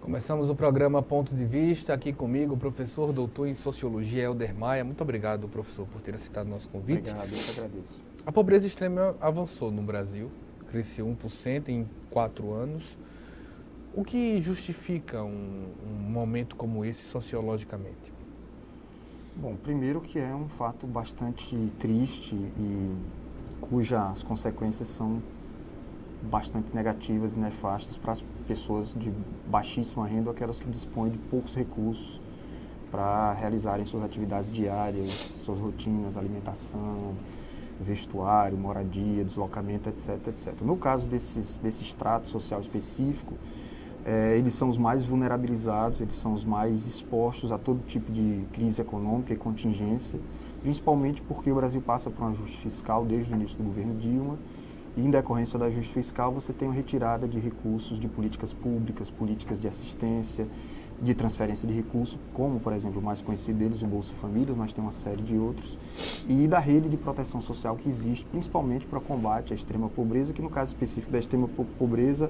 Começamos o programa Ponto de Vista, aqui comigo o professor doutor em Sociologia, Helder Maia. Muito obrigado, professor, por ter aceitado o nosso convite. Obrigado, eu que agradeço. A pobreza extrema avançou no Brasil, cresceu 1% em 4 anos. O que justifica um momento como esse sociologicamente? Bom, primeiro que é um fato bastante triste e cujas consequências são bastante negativas e nefastas para as pessoas de baixíssima renda, aquelas que dispõem de poucos recursos para realizarem suas atividades diárias, suas rotinas, alimentação, vestuário, moradia, deslocamento, etc, etc. No caso desse extrato social específico, eles são os mais vulnerabilizados, eles são os mais expostos a todo tipo de crise econômica e contingência, principalmente porque o Brasil passa por um ajuste fiscal desde o início do governo Dilma, e em decorrência do ajuste fiscal você tem uma retirada de recursos de políticas públicas, políticas de assistência, de transferência de recursos, como, por exemplo, o mais conhecido deles, o Bolsa Família, mas tem uma série de outros, e da rede de proteção social que existe, principalmente para o combate à extrema pobreza, que no caso específico da extrema pobreza,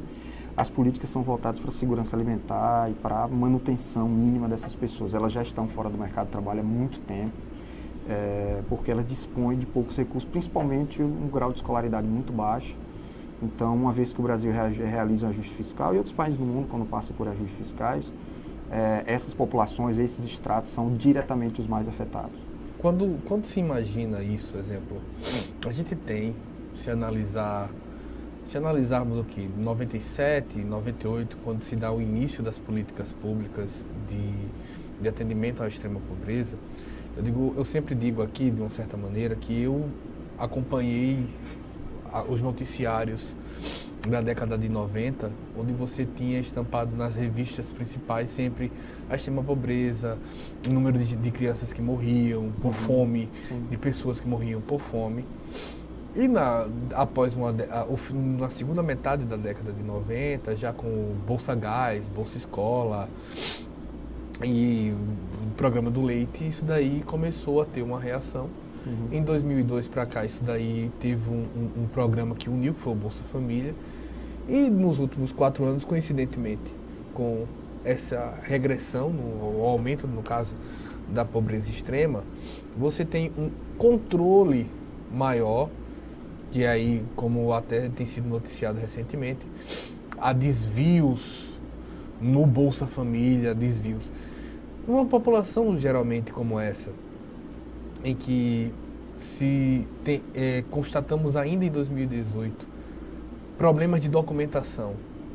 as políticas são voltadas para a segurança alimentar e para a manutenção mínima dessas pessoas. Elas já estão fora do mercado de trabalho há muito tempo, porque elas dispõem de poucos recursos, principalmente um grau de escolaridade muito baixo. Então, uma vez que o Brasil realiza um ajuste fiscal, e outros países do mundo, quando passam por ajustes fiscais, essas populações, esses estratos são diretamente os mais afetados. Quando se imagina isso, exemplo, a gente tem, se analisarmos o que? 97, 98, quando se dá o início das políticas públicas de atendimento à extrema pobreza, eu sempre digo aqui, de uma certa maneira, que eu acompanhei os noticiários da década de 90, onde você tinha estampado nas revistas principais sempre a extrema pobreza, o número de crianças que morriam por fome, de pessoas que morriam por fome. E após na segunda metade da década de 90, já com Bolsa Gás, Bolsa Escola e o programa do leite, isso daí começou a ter uma reação. Em 2002 para cá, isso daí teve um programa que uniu, que foi o Bolsa Família. E nos últimos 4 anos, coincidentemente, com essa regressão, o aumento, no caso, da pobreza extrema, você tem um controle maior, que aí, como até tem sido noticiado recentemente, há desvios no Bolsa Família, desvios. Uma população geralmente como essa, em que constatamos ainda em 2018 problemas de documentação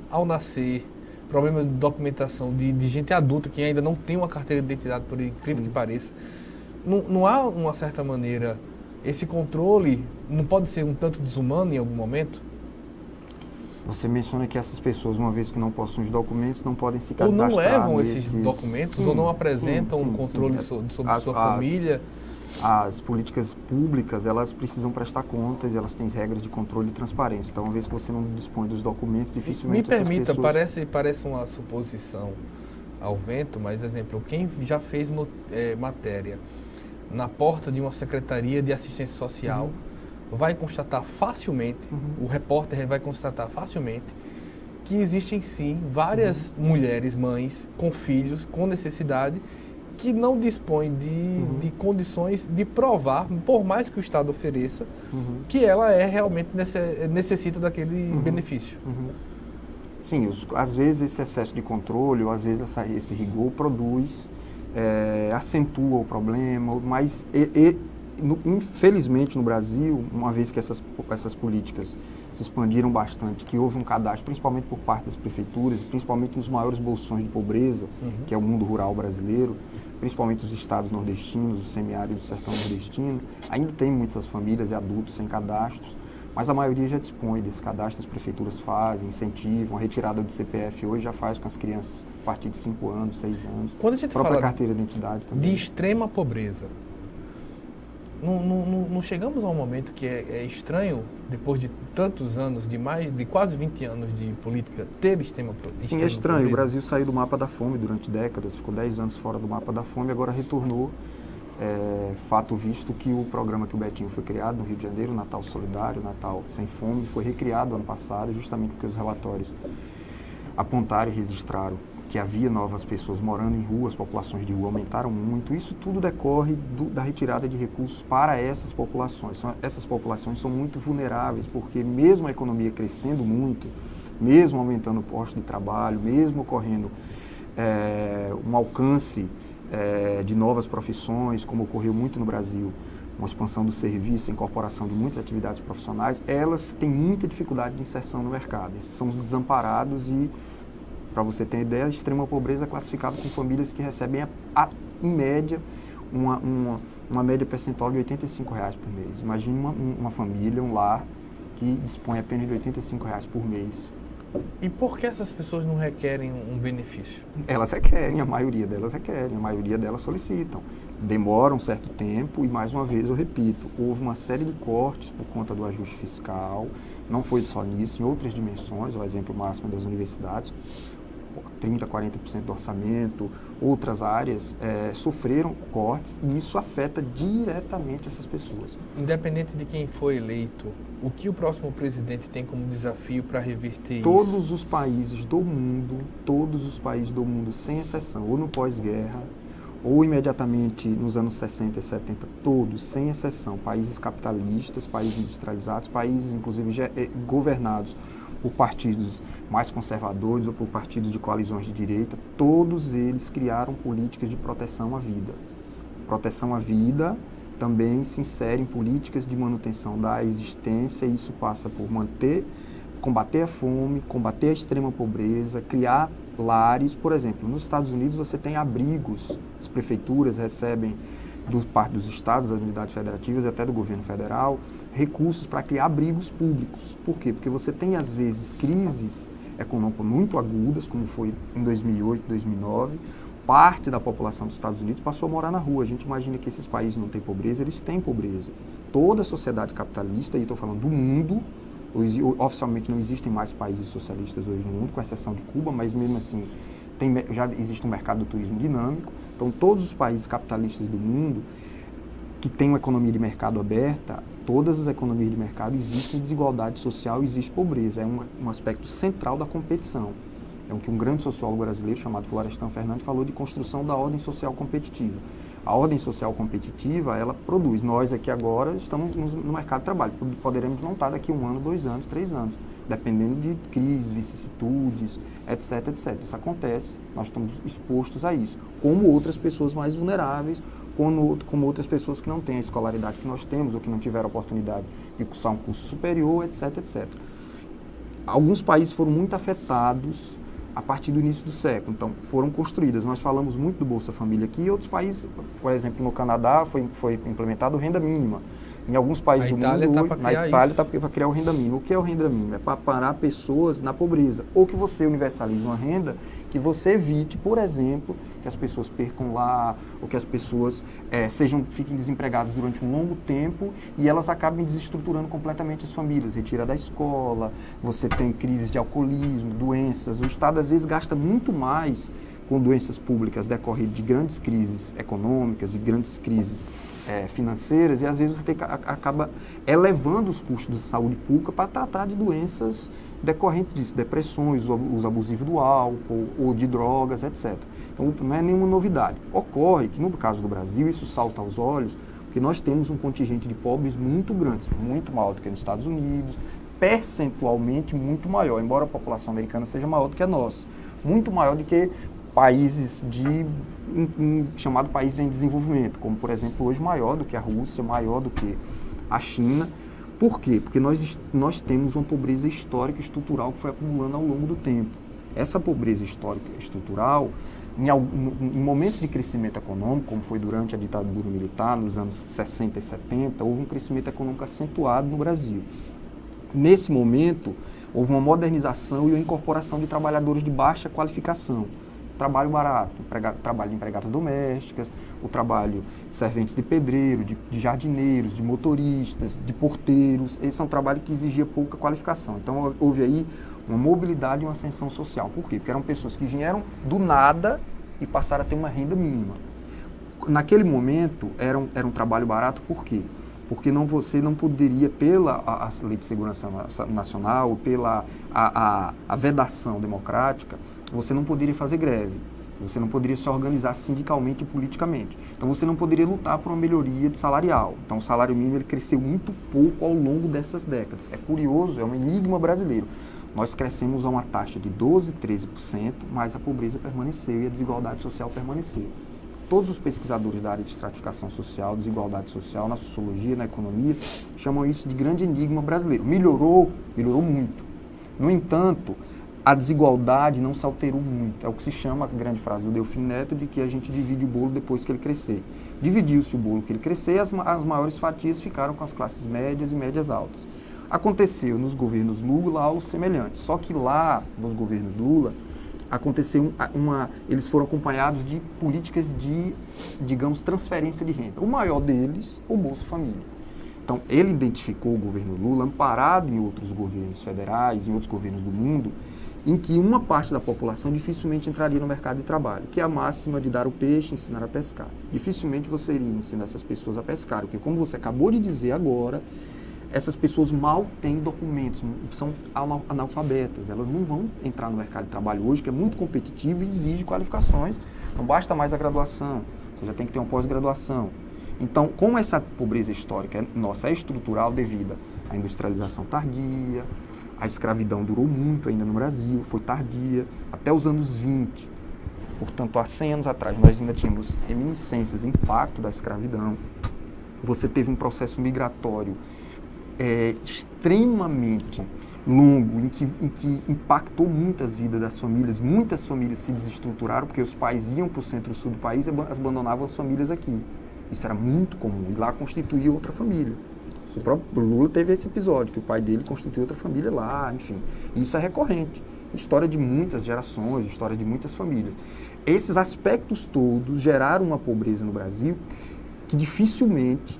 ao nascer, problemas de documentação de gente adulta que ainda não tem uma carteira de identidade, por incrível que pareça. Não há, uma certa maneira, esse controle não pode ser um tanto desumano em algum momento? Você menciona que essas pessoas, uma vez que não possuem os documentos, não podem se ou cadastrar. não levam esses documentos, ou não apresentam um controle sobre sua família. As políticas públicas, elas precisam prestar contas, elas têm regras de controle e transparência. Então, uma vez que você não dispõe dos documentos, dificilmente Me permita, essas pessoas... parece uma suposição ao vento, mas, exemplo, quem já fez matéria na porta de uma secretaria de assistência social vai constatar facilmente, o repórter vai constatar facilmente, que existem sim várias mulheres, mães, com filhos, com necessidade, que não dispõem de condições de provar, por mais que o Estado ofereça, que ela realmente necessita daquele benefício. Sim, às vezes esse excesso de controle, ou às vezes esse rigor produz, acentua o problema, mas infelizmente no Brasil, uma vez que essas políticas se expandiram bastante, que houve um cadastro, principalmente por parte das prefeituras, principalmente nos maiores bolsões de pobreza, que é o mundo rural brasileiro, principalmente os estados nordestinos, o semiárido do sertão nordestino, ainda tem muitas famílias e adultos sem cadastros, mas a maioria já dispõe desse cadastro, as prefeituras fazem, incentivam, a retirada do CPF hoje já faz com as crianças a partir de 5 anos, 6 anos, quando a gente própria fala carteira de identidade também. De extrema pobreza, não chegamos a um momento que é estranho, depois de tantos anos, de quase 20 anos de política, ter extrema pobreza? Sim, é estranho. O Brasil saiu do mapa da fome durante décadas, ficou 10 anos fora do mapa da fome, agora retornou. Fato visto que o programa que o Betinho foi criado no Rio de Janeiro, Natal Solidário, Natal Sem Fome, foi recriado ano passado, justamente porque os relatórios apontaram e registraram que havia novas pessoas morando em rua, as populações de rua aumentaram muito. Isso tudo decorre da retirada de recursos para essas populações. Essas populações são muito vulneráveis, porque mesmo a economia crescendo muito, mesmo aumentando o posto de trabalho, mesmo ocorrendo um alcance de novas profissões, como ocorreu muito no Brasil, uma expansão do serviço, a incorporação de muitas atividades profissionais, elas têm muita dificuldade de inserção no mercado. Esses são os desamparados e, para você ter ideia, a extrema pobreza é classificada com famílias que recebem, em média, uma média percentual de R$ 85 por mês. Imagine uma família, um lar, que dispõe apenas de R$ 85 por mês. E por que essas pessoas não requerem um benefício? Elas requerem, a maioria delas solicitam. Demora um certo tempo e, mais uma vez, eu repito, houve uma série de cortes por conta do ajuste fiscal, não foi só nisso, em outras dimensões, o exemplo máximo das universidades, 30%, 40% do orçamento, outras áreas sofreram cortes e isso afeta diretamente essas pessoas. Independente de quem foi eleito, o que o próximo presidente tem como desafio para reverter isso? Todos os países do mundo, sem exceção, ou no pós-guerra, ou imediatamente nos anos 60 e 70, todos, sem exceção, países capitalistas, países industrializados, países inclusive governados por partidos mais conservadores ou por partidos de coalizões de direita, todos eles criaram políticas de proteção à vida. Proteção à vida também se insere em políticas de manutenção da existência, e isso passa por combater a fome, combater a extrema pobreza, criar lares. Por exemplo, nos Estados Unidos você tem abrigos, as prefeituras recebem parte dos estados, das unidades federativas e até do governo federal, recursos para criar abrigos públicos. Por quê? Porque você tem, às vezes, crises econômicas muito agudas, como foi em 2008, 2009, parte da população dos Estados Unidos passou a morar na rua. A gente imagina que esses países não têm pobreza, eles têm pobreza. Toda a sociedade capitalista, e estou falando do mundo, oficialmente não existem mais países socialistas hoje no mundo, com exceção de Cuba, mas mesmo assim já existe um mercado do turismo dinâmico. Então, todos os países capitalistas do mundo que têm uma economia de mercado aberta, todas as economias de mercado existem desigualdade social, existe pobreza. É um aspecto central da competição. É o que um grande sociólogo brasileiro chamado Florestan Fernandes falou de construção da ordem social competitiva. A ordem social competitiva, ela produz. Nós aqui agora estamos no mercado de trabalho. Poderemos não estar daqui 1 ano, 2 anos, 3 anos, dependendo de crises, vicissitudes, etc, etc. Isso acontece, nós estamos expostos a isso. Como outras pessoas mais vulneráveis, como outras pessoas que não têm a escolaridade que nós temos, ou que não tiveram a oportunidade de cursar um curso superior, etc, etc. Alguns países foram muito afetados a partir do início do século, então foram construídas. Nós falamos muito do Bolsa Família aqui, e outros países, por exemplo, no Canadá foi implementado renda mínima. Em alguns países do mundo, na Itália está para criar o renda mínima. O que é o renda mínima? É para parar pessoas na pobreza. Ou que você universalize uma renda que você evite, por exemplo, que as pessoas percam lá, ou que as pessoas fiquem desempregadas durante um longo tempo e elas acabem desestruturando completamente as famílias. Retira da escola, você tem crises de alcoolismo, doenças. O Estado, às vezes, gasta muito mais com doenças públicas decorrendo de grandes crises econômicas e grandes crises financeiras, e às vezes você acaba elevando os custos de saúde pública para tratar de doenças decorrentes disso, depressões, uso abusivo do álcool ou de drogas, etc. Então não é nenhuma novidade. Ocorre que no caso do Brasil isso salta aos olhos, porque nós temos um contingente de pobres muito grande, muito maior do que nos Estados Unidos, percentualmente muito maior, embora a população americana seja maior do que a nossa, muito maior do que países chamado países em desenvolvimento, como por exemplo hoje maior do que a Rússia, maior do que a China. Por quê? Porque nós temos uma pobreza histórica e estrutural que foi acumulando ao longo do tempo. Essa pobreza histórica e estrutural, em momentos de crescimento econômico, como foi durante a ditadura militar, nos anos 60 e 70, houve um crescimento econômico acentuado no Brasil. Nesse momento, houve uma modernização e uma incorporação de trabalhadores de baixa qualificação. Trabalho barato, trabalho de empregadas domésticas, o trabalho de serventes de pedreiro, de jardineiros, de motoristas, de porteiros. Esse é um trabalho que exigia pouca qualificação. Então, houve aí uma mobilidade e uma ascensão social. Por quê? Porque eram pessoas que vieram do nada e passaram a ter uma renda mínima. Naquele momento, era um trabalho barato, por quê? Porque você não poderia, pela Lei de Segurança Nacional, pela a vedação democrática, você não poderia fazer greve, você não poderia se organizar sindicalmente e politicamente. Então, você não poderia lutar por uma melhoria de salarial. Então, o salário mínimo ele cresceu muito pouco ao longo dessas décadas. É curioso, é um enigma brasileiro. Nós crescemos a uma taxa de 12%, 13%, mas a pobreza permaneceu e a desigualdade social permaneceu. Todos os pesquisadores da área de estratificação social, desigualdade social, na sociologia, na economia, chamam isso de grande enigma brasileiro. Melhorou muito. No entanto, a desigualdade não se alterou muito. É o que se chama, a grande frase do Delfim Neto, de que a gente divide o bolo depois que ele crescer. Dividiu-se o bolo que ele crescer, as maiores fatias ficaram com as classes médias e médias altas. Aconteceu nos governos Lula algo semelhante, só que lá, nos governos Lula, aconteceu eles foram acompanhados de políticas de, digamos, transferência de renda. O maior deles, o Bolsa Família. Então, ele identificou o governo Lula, amparado em outros governos federais, em outros governos do mundo, em que uma parte da população dificilmente entraria no mercado de trabalho, que é a máxima de dar o peixe, ensinar a pescar. Dificilmente você iria ensinar essas pessoas a pescar, porque, como você acabou de dizer agora, essas pessoas mal têm documentos, são analfabetas, elas não vão entrar no mercado de trabalho hoje, que é muito competitivo e exige qualificações, não basta mais a graduação, você já tem que ter uma pós-graduação. Então, como essa pobreza histórica nossa é estrutural devido à industrialização tardia, a escravidão durou muito ainda no Brasil, foi tardia, até os anos 20. Portanto, há 100 anos atrás, nós ainda tínhamos reminiscências, impacto da escravidão. Você teve um processo migratório extremamente longo, em que impactou muitas vidas das famílias. Muitas famílias se desestruturaram, porque os pais iam para o centro-sul do país e abandonavam as famílias aqui. Isso era muito comum, e lá constituía outra família. O próprio Lula teve esse episódio, que o pai dele constituiu outra família lá, enfim. Isso é recorrente. História de muitas gerações, história de muitas famílias. Esses aspectos todos geraram uma pobreza no Brasil que dificilmente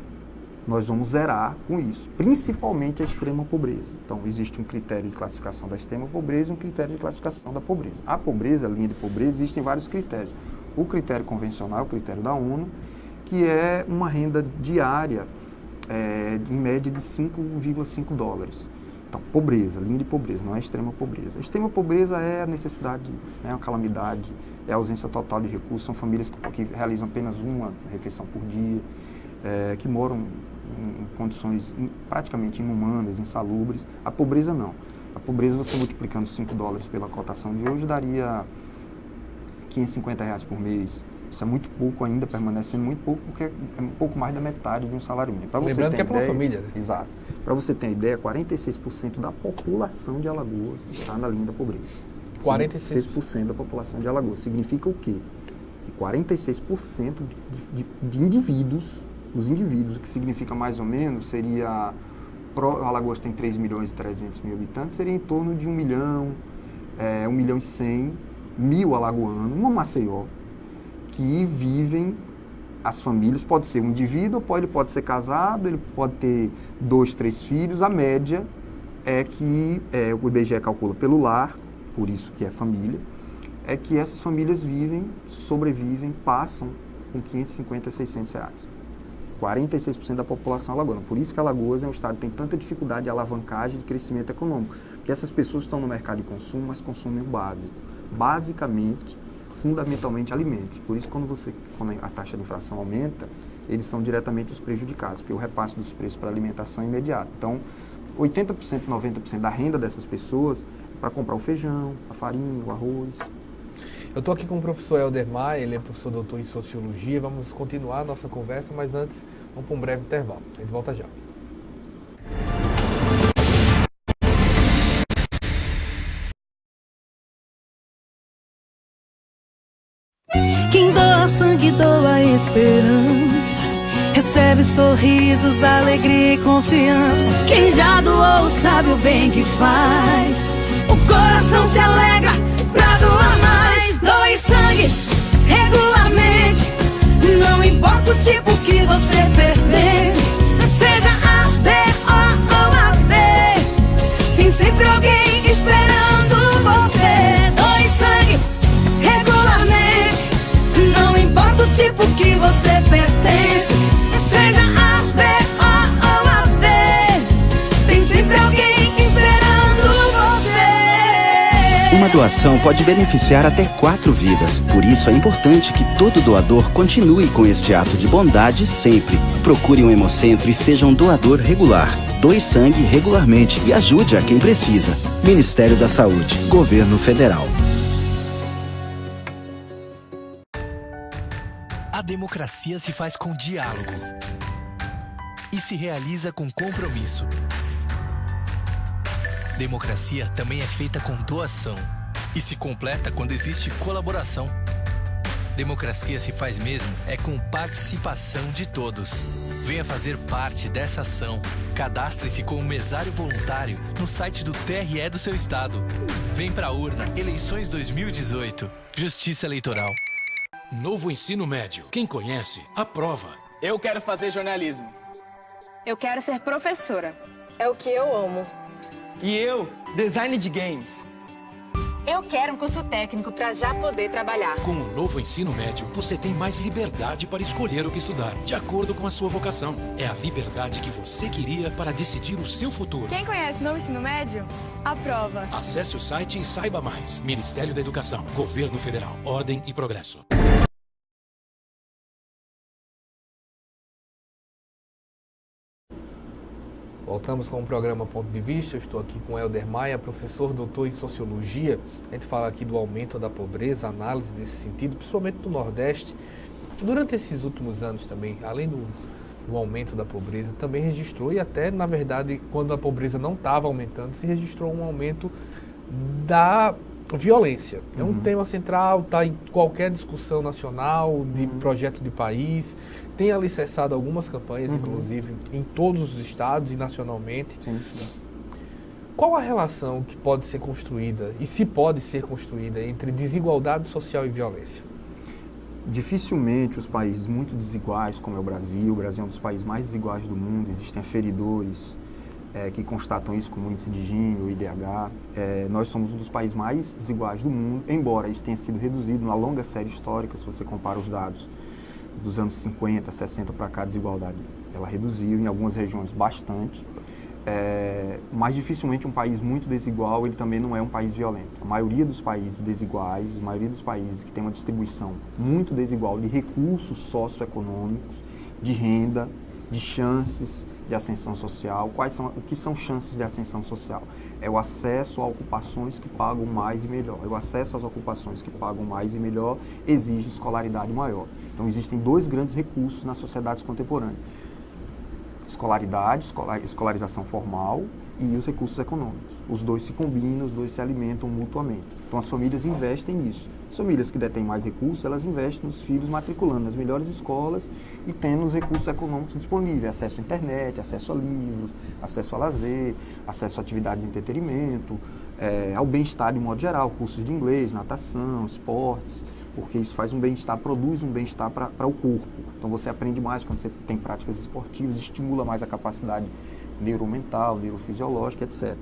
nós vamos zerar com isso, principalmente a extrema pobreza. Então, existe um critério de classificação da extrema pobreza e um critério de classificação da pobreza. A pobreza, a linha de pobreza, existem vários critérios. O critério convencional, o critério da ONU, que é uma renda diária em média de 5,5 dólares. Então, pobreza, linha de pobreza, não é extrema pobreza. A extrema pobreza é a necessidade, é uma calamidade, é a ausência total de recursos, são famílias que realizam apenas uma refeição por dia, que moram em condições praticamente inumanas, insalubres. A pobreza não. A pobreza, você multiplicando 5 dólares pela cotação de hoje, daria R$550 por mês. Isso é muito pouco ainda, permanecendo muito pouco, porque é um pouco mais da metade de um salário mínimo. Lembrando que é para uma família, né? Exato. Para você ter uma ideia, 46% da população de Alagoas está na linha da pobreza. 46% da população de Alagoas. Significa o quê? 46% de indivíduos, os indivíduos, o que significa mais ou menos, seria... Alagoas tem 3.300.000 habitantes, seria em torno de 1 milhão, 1.100.000 alagoanos, uma Maceió, que vivem, as famílias, pode ser um indivíduo, ele pode ser casado, ele pode ter 2, 3 filhos. A média é que, o IBGE calcula pelo lar, por isso que é família, é que essas famílias sobrevivem, passam com R$550 a R$600. 46% da população alagoana. Por isso que Alagoas é um estado que tem tanta dificuldade de alavancagem de crescimento econômico. Porque essas pessoas estão no mercado de consumo, mas consomem o básico. Basicamente, fundamentalmente alimentos. Por isso, quando a taxa de inflação aumenta, eles são diretamente os prejudicados, porque o repasse dos preços para alimentação é imediato. Então, 80%, 90% da renda dessas pessoas é para comprar o feijão, a farinha, o arroz. Eu estou aqui com o professor Helder Maia, ele é professor doutor em Sociologia. Vamos continuar a nossa conversa, mas antes, vamos para um breve intervalo. A gente volta já. Quem doa sangue, doa esperança, recebe sorrisos, alegria e confiança. Quem já doou sabe o bem que faz, o coração se alegra pra doar mais. Doe sangue regularmente, não importa o tipo que você pertence, seja A, B, O ou AB, tem sempre alguém esperando você. Doe sangue regularmente, não importa o tipo que você pertence, seja A, B, O ou AB, tem sempre alguém esperando você. Uma doação pode beneficiar até 4 vidas. Por isso é importante que todo doador continue com este ato de bondade sempre. Procure um Hemocentro e seja um doador regular. Doe sangue regularmente e ajude a quem precisa. Ministério da Saúde, Governo Federal. A democracia se faz com diálogo e se realiza com compromisso. Democracia também é feita com doação e se completa quando existe colaboração. Democracia se faz mesmo é com participação de todos. Venha fazer parte dessa ação. Cadastre-se como mesário voluntário no site do TRE do seu estado. Vem pra urna, eleições 2018. Justiça Eleitoral. Novo ensino médio. Quem conhece, aprova. Eu quero fazer jornalismo. Eu quero ser professora. É o que eu amo. E eu, design de games. Eu quero um curso técnico para já poder trabalhar. Com o novo ensino médio, você tem mais liberdade para escolher o que estudar, de acordo com a sua vocação. É a liberdade que você queria para decidir o seu futuro. Quem conhece o novo ensino médio? Aprova. Acesse o site e saiba mais. Ministério da Educação, Governo Federal, Ordem e Progresso. Voltamos com o programa Ponto de Vista. Eu estou aqui com Helder Maia, professor doutor em Sociologia. A gente fala aqui do aumento da pobreza, análise desse sentido, principalmente no Nordeste. Durante esses últimos anos também, além do aumento da pobreza, também registrou, e até, na verdade, quando a pobreza não estava aumentando, se registrou um aumento da violência. É um tema central, está em qualquer discussão nacional, de projeto de país. Tem alicerçado algumas campanhas, inclusive, em todos os estados e nacionalmente. Sim. Qual a relação que pode ser construída, e se pode ser construída, entre desigualdade social e violência? Dificilmente os países muito desiguais, como é o Brasil é um dos países mais desiguais do mundo, existem aferidores que constatam isso, como o índice de Gini, o IDH. Nós somos um dos países mais desiguais do mundo, embora isso tenha sido reduzido na longa série histórica, se você compara os dados dos anos 50, 60 para cá, a desigualdade ela reduziu em algumas regiões bastante, mas dificilmente um país muito desigual ele também não é um país violento. A maioria dos países desiguais, a maioria dos países que tem uma distribuição muito desigual de recursos socioeconômicos, de renda, de chances de ascensão social. O que são chances de ascensão social? É o acesso a ocupações que pagam mais e melhor. O acesso às ocupações que pagam mais e melhor exige escolaridade maior. Então, existem 2 grandes recursos nas sociedades contemporâneas. Escolarização formal e os recursos econômicos. Os 2 se combinam, os 2 se alimentam mutuamente. Então, as famílias investem nisso. As famílias que detêm mais recursos, elas investem nos filhos matriculando nas melhores escolas e tendo os recursos econômicos disponíveis. Acesso à internet, acesso a livros, acesso a lazer, acesso a atividades de entretenimento, ao bem-estar de modo geral, cursos de inglês, natação, esportes, porque isso faz um bem-estar, produz um bem-estar para o corpo. Então você aprende mais quando você tem práticas esportivas, estimula mais a capacidade neuromental, neurofisiológica, etc.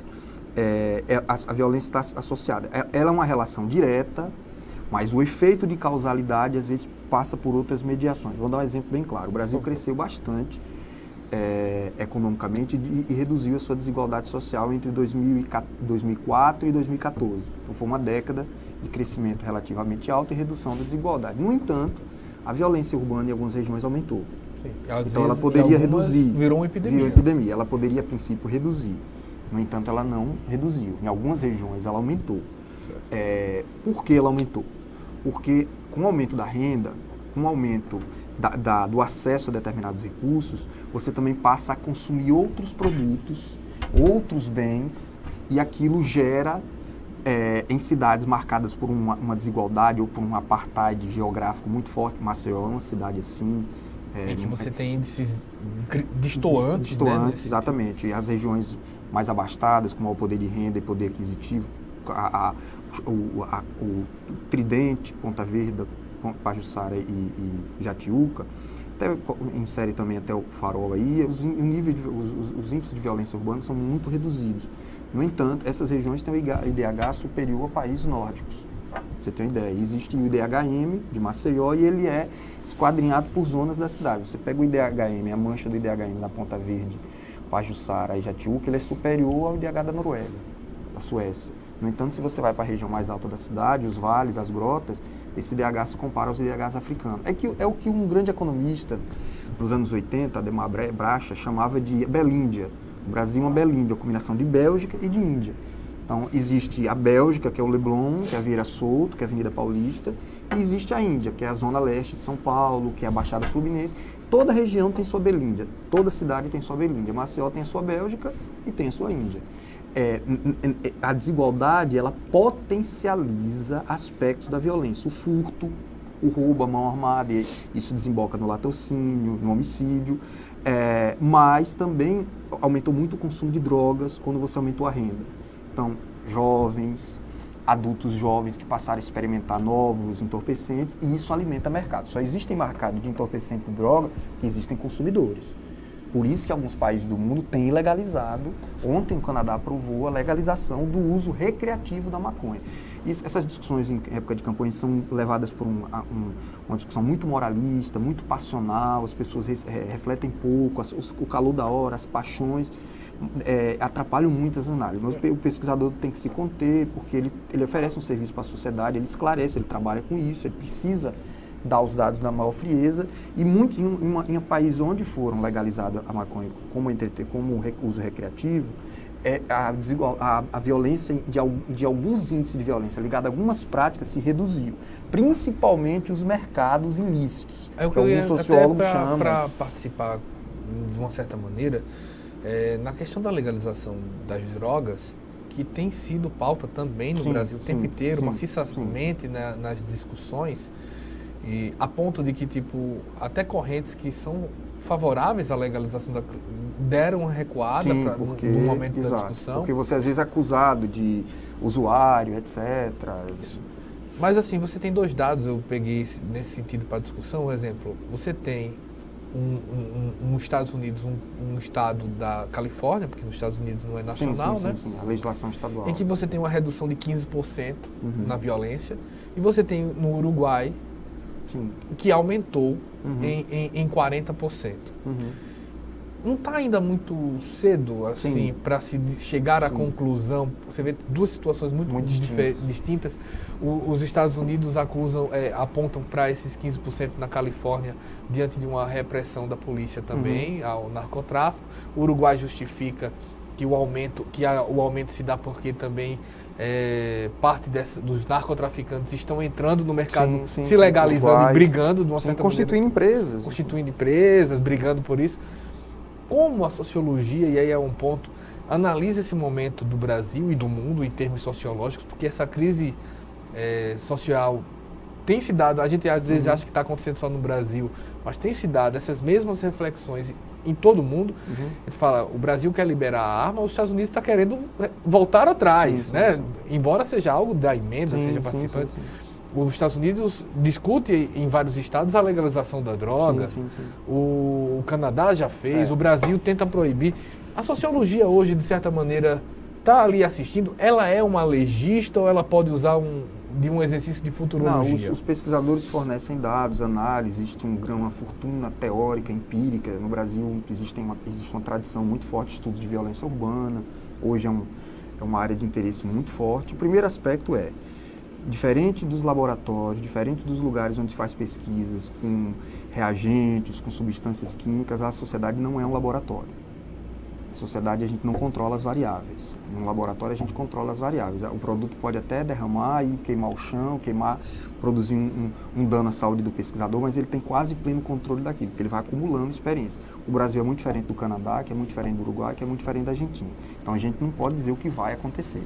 A violência está associada. Ela é uma relação direta, mas o efeito de causalidade às vezes passa por outras mediações. Vou dar um exemplo bem claro. O Brasil cresceu bastante economicamente e reduziu a sua desigualdade social entre 2004 e 2014. Então foi uma década de crescimento relativamente alto e redução da desigualdade. No entanto, a violência urbana em algumas regiões aumentou. Sim. Então ela poderia reduzir. Virou uma epidemia. Virou epidemia. Ela poderia, a princípio, reduzir. No entanto, ela não reduziu. Em algumas regiões ela aumentou. Por que ela aumentou? Porque com o aumento da renda, com o aumento do acesso a determinados recursos, você também passa a consumir outros produtos, outros bens, e aquilo gera, em cidades marcadas por uma desigualdade ou por um apartheid geográfico muito forte, Maceió é uma cidade assim. Em que você tem índices destoantes. Destoantes, exatamente. E as regiões mais abastadas, com maior poder de renda e poder aquisitivo, o Tridente, Ponta Verde, Pajuçara e Jatiuca, até insere também até o Farol aí, os índices de violência urbana são muito reduzidos. No entanto, essas regiões têm o IDH superior a países nórdicos. Você tem uma ideia, existe o IDHM de Maceió e ele é esquadrinhado por zonas da cidade. Você pega o IDHM, a mancha do IDHM na Ponta Verde, Pajuçara e Jatiuca, ele é superior ao IDH da Noruega, da Suécia. No entanto, se você vai para a região mais alta da cidade, os vales, as grotas, esse IDH se compara aos IDHs africanos. É o que um grande economista nos anos 80, Ademar Bracha, chamava de Belíndia. O Brasil é uma Belíndia, uma combinação de Bélgica e de Índia. Então, existe a Bélgica, que é o Leblon, que é a Vieira Solto, que é a Avenida Paulista, e existe a Índia, que é a zona leste de São Paulo, que é a Baixada Fluminense. Toda região tem sua Belíndia, toda cidade tem sua Belíndia. Maceió tem a sua Bélgica e tem a sua Índia. A desigualdade, ela potencializa aspectos da violência, o furto, o roubo, a mão armada, e isso desemboca no latrocínio, no homicídio, mas também aumentou muito o consumo de drogas quando você aumentou a renda. Então, jovens, adultos jovens que passaram a experimentar novos entorpecentes, e isso alimenta mercado. Só existem mercados de entorpecente e droga que existem consumidores. Por isso que alguns países do mundo têm legalizado. Ontem o Canadá aprovou a legalização do uso recreativo da maconha. Essas discussões em época de campanha são levadas por uma discussão muito moralista, muito passional, as pessoas refletem pouco, o calor da hora, as paixões atrapalham muito as análises. Mas o pesquisador tem que se conter, porque ele oferece um serviço para a sociedade, ele esclarece, ele trabalha com isso, ele precisa dar os dados na maior frieza, e muitos em países onde foram legalizados a maconha como uso recreativo, a violência de alguns índices de violência ligada a algumas práticas se reduziu, principalmente os mercados ilícitos. É o que alguns sociólogos chamam. Para participar de uma certa maneira, na questão da legalização das drogas, que tem sido pauta também no Brasil o tempo inteiro, maciçamente nas discussões, e a ponto de que, até correntes que são favoráveis à legalização deram uma recuada no momento da discussão. Porque você às vezes é acusado de usuário, etc. Mas assim, você tem dois dados, eu peguei nesse sentido para a discussão. Um exemplo, você tem nos Estados Unidos, um estado da Califórnia, porque nos Estados Unidos não é nacional, né? Sim, a legislação estadual. Em que você tem uma redução de 15% na violência, e você tem no Uruguai, que aumentou em 40%. Não está ainda muito cedo assim para se chegar à conclusão. Você vê duas situações muito distintas. Os Estados Unidos apontam para esses 15% na Califórnia diante de uma repressão da polícia também ao narcotráfico. O Uruguai justifica que o aumento se dá porque também parte dos narcotraficantes estão entrando no mercado, se legalizando e brigando de uma certa maneira. Constituindo empresas, brigando por isso. Como a sociologia, e aí é um ponto, analisa esse momento do Brasil e do mundo em termos sociológicos, porque essa crise social tem se dado, a gente às vezes acha que está acontecendo só no Brasil, mas tem se dado essas mesmas reflexões em todo o mundo. A gente fala, o Brasil quer liberar a arma, os Estados Unidos está querendo voltar atrás, né? Embora seja algo da emenda, seja participante. Os Estados Unidos discute em vários estados a legalização da droga, o Canadá já fez, o Brasil tenta proibir. A sociologia hoje, de certa maneira, está ali assistindo, ela é uma legista ou ela pode usar de um exercício de futurologia? Não, os pesquisadores fornecem dados, análise, existe uma fortuna teórica, empírica. No Brasil existe uma tradição muito forte de estudos de violência urbana, hoje é uma área de interesse muito forte. O primeiro aspecto diferente dos laboratórios, diferente dos lugares onde se faz pesquisas com reagentes, com substâncias químicas, a sociedade não é um laboratório. Na sociedade a gente não controla as variáveis. No laboratório a gente controla as variáveis. O produto pode até derramar e queimar o chão, produzir um dano à saúde do pesquisador, mas ele tem quase pleno controle daquilo, porque ele vai acumulando experiência. O Brasil é muito diferente do Canadá, que é muito diferente do Uruguai, que é muito diferente da Argentina. Então a gente não pode dizer o que vai acontecer.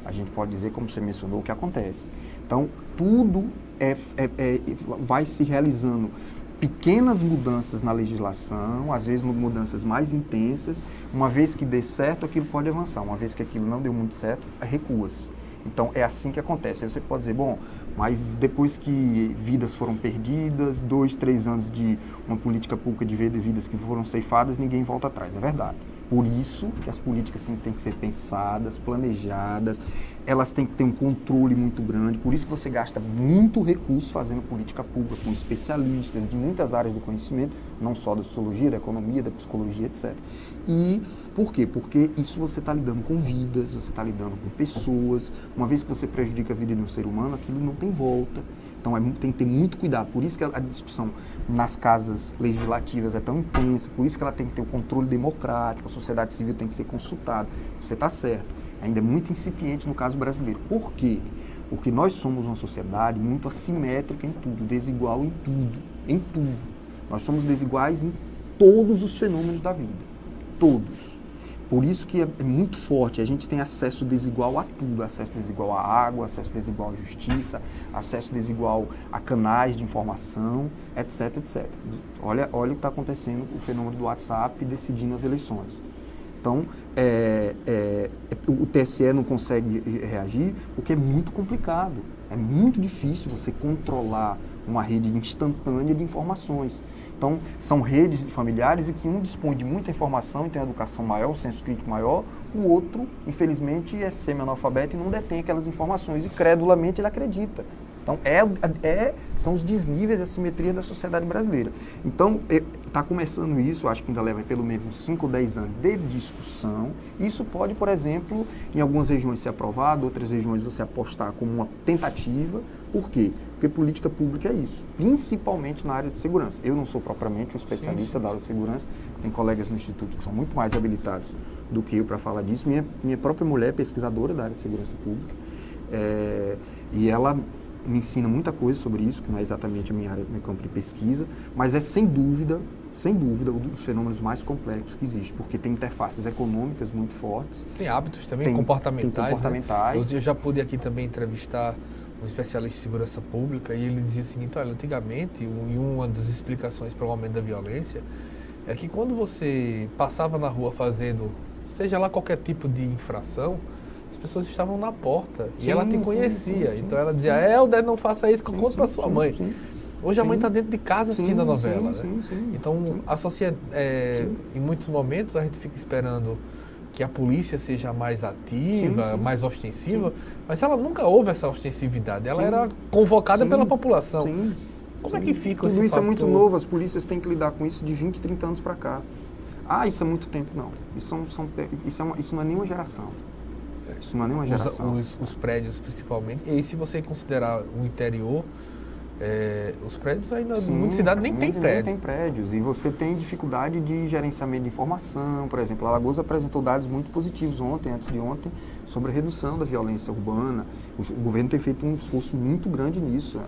A gente pode dizer, como você mencionou, o que acontece. Então, tudo vai se realizando pequenas mudanças na legislação, às vezes mudanças mais intensas. Uma vez que dê certo, aquilo pode avançar. Uma vez que aquilo não deu muito certo, recua-se. Então, é assim que acontece. Aí você pode dizer, mas depois que vidas foram perdidas, 2, 3 anos de uma política pública de vidas que foram ceifadas, ninguém volta atrás. É verdade. Por isso que as políticas têm que ser pensadas, planejadas, elas têm que ter um controle muito grande, por isso que você gasta muito recurso fazendo política pública, com especialistas de muitas áreas do conhecimento, não só da sociologia, da economia, da psicologia, etc. E por quê? Porque isso você está lidando com vidas, você está lidando com pessoas, uma vez que você prejudica a vida de um ser humano, aquilo não tem volta. Então tem que ter muito cuidado, por isso que a discussão nas casas legislativas é tão intensa, por isso que ela tem que ter o controle democrático, a sociedade civil tem que ser consultada. Você está certo, ainda é muito incipiente no caso brasileiro. Por quê? Porque nós somos uma sociedade muito assimétrica em tudo, desigual em tudo, em tudo. Nós somos desiguais em todos os fenômenos da vida, todos. Por isso que é muito forte, a gente tem acesso desigual a tudo, acesso desigual à água, acesso desigual à justiça, acesso desigual a canais de informação, etc, etc. Olha o que está acontecendo, o fenômeno do WhatsApp decidindo as eleições. Então, o TSE não consegue reagir porque é muito complicado, é muito difícil você controlar uma rede instantânea de informações. Então, são redes familiares em que um dispõe de muita informação e tem uma educação maior, um senso crítico maior, o outro, infelizmente, é semi-analfabeto e não detém aquelas informações e, credulamente, ele acredita. Então, são os desníveis e assimetria da sociedade brasileira. Então, está começando isso, acho que ainda leva pelo menos uns 5 ou 10 anos de discussão. Isso pode, por exemplo, em algumas regiões ser aprovado, outras regiões você apostar como uma tentativa. Por quê? Porque política pública é isso, principalmente na área de segurança. Eu não sou propriamente um especialista da área de segurança, tem colegas no Instituto que são muito mais habilitados do que eu para falar disso. Minha própria mulher é pesquisadora da área de segurança pública e ela me ensina muita coisa sobre isso, que não é exatamente a minha área, meu campo de pesquisa, mas é sem dúvida, um dos fenômenos mais complexos que existe, porque tem interfaces econômicas muito fortes. Tem hábitos também, comportamentais. Tem comportamentais. Né? Eu já pude aqui também entrevistar um especialista em segurança pública e ele dizia o seguinte: olha, antigamente, e uma das explicações para o aumento da violência é que quando você passava na rua fazendo, seja lá qualquer tipo de infração, as pessoas estavam na porta e ela te conhecia. Então ela dizia: Helder, não faça isso, que eu conto para sua mãe. Hoje a mãe está dentro de casa assistindo a novela. Então, a sociedade, em muitos momentos, a gente fica esperando que a polícia seja mais ativa, mais ostensiva, mas ela nunca houve essa ostensividade. Ela era convocada pela população. Como é que fica esse Tudo isso fator? é muito novo, as polícias têm que lidar com isso de 20, 30 anos para cá. Isso é muito tempo, não. Isso não é nenhuma geração. Isso não é nenhuma geração. Os prédios, principalmente. E aí, se você considerar o interior, os prédios ainda, em muita cidade, nem tem prédio. Nem tem prédios. E você tem dificuldade de gerenciamento de informação. Por exemplo, a Alagoas apresentou dados muito positivos antes de ontem, sobre a redução da violência urbana. O governo tem feito um esforço muito grande nisso.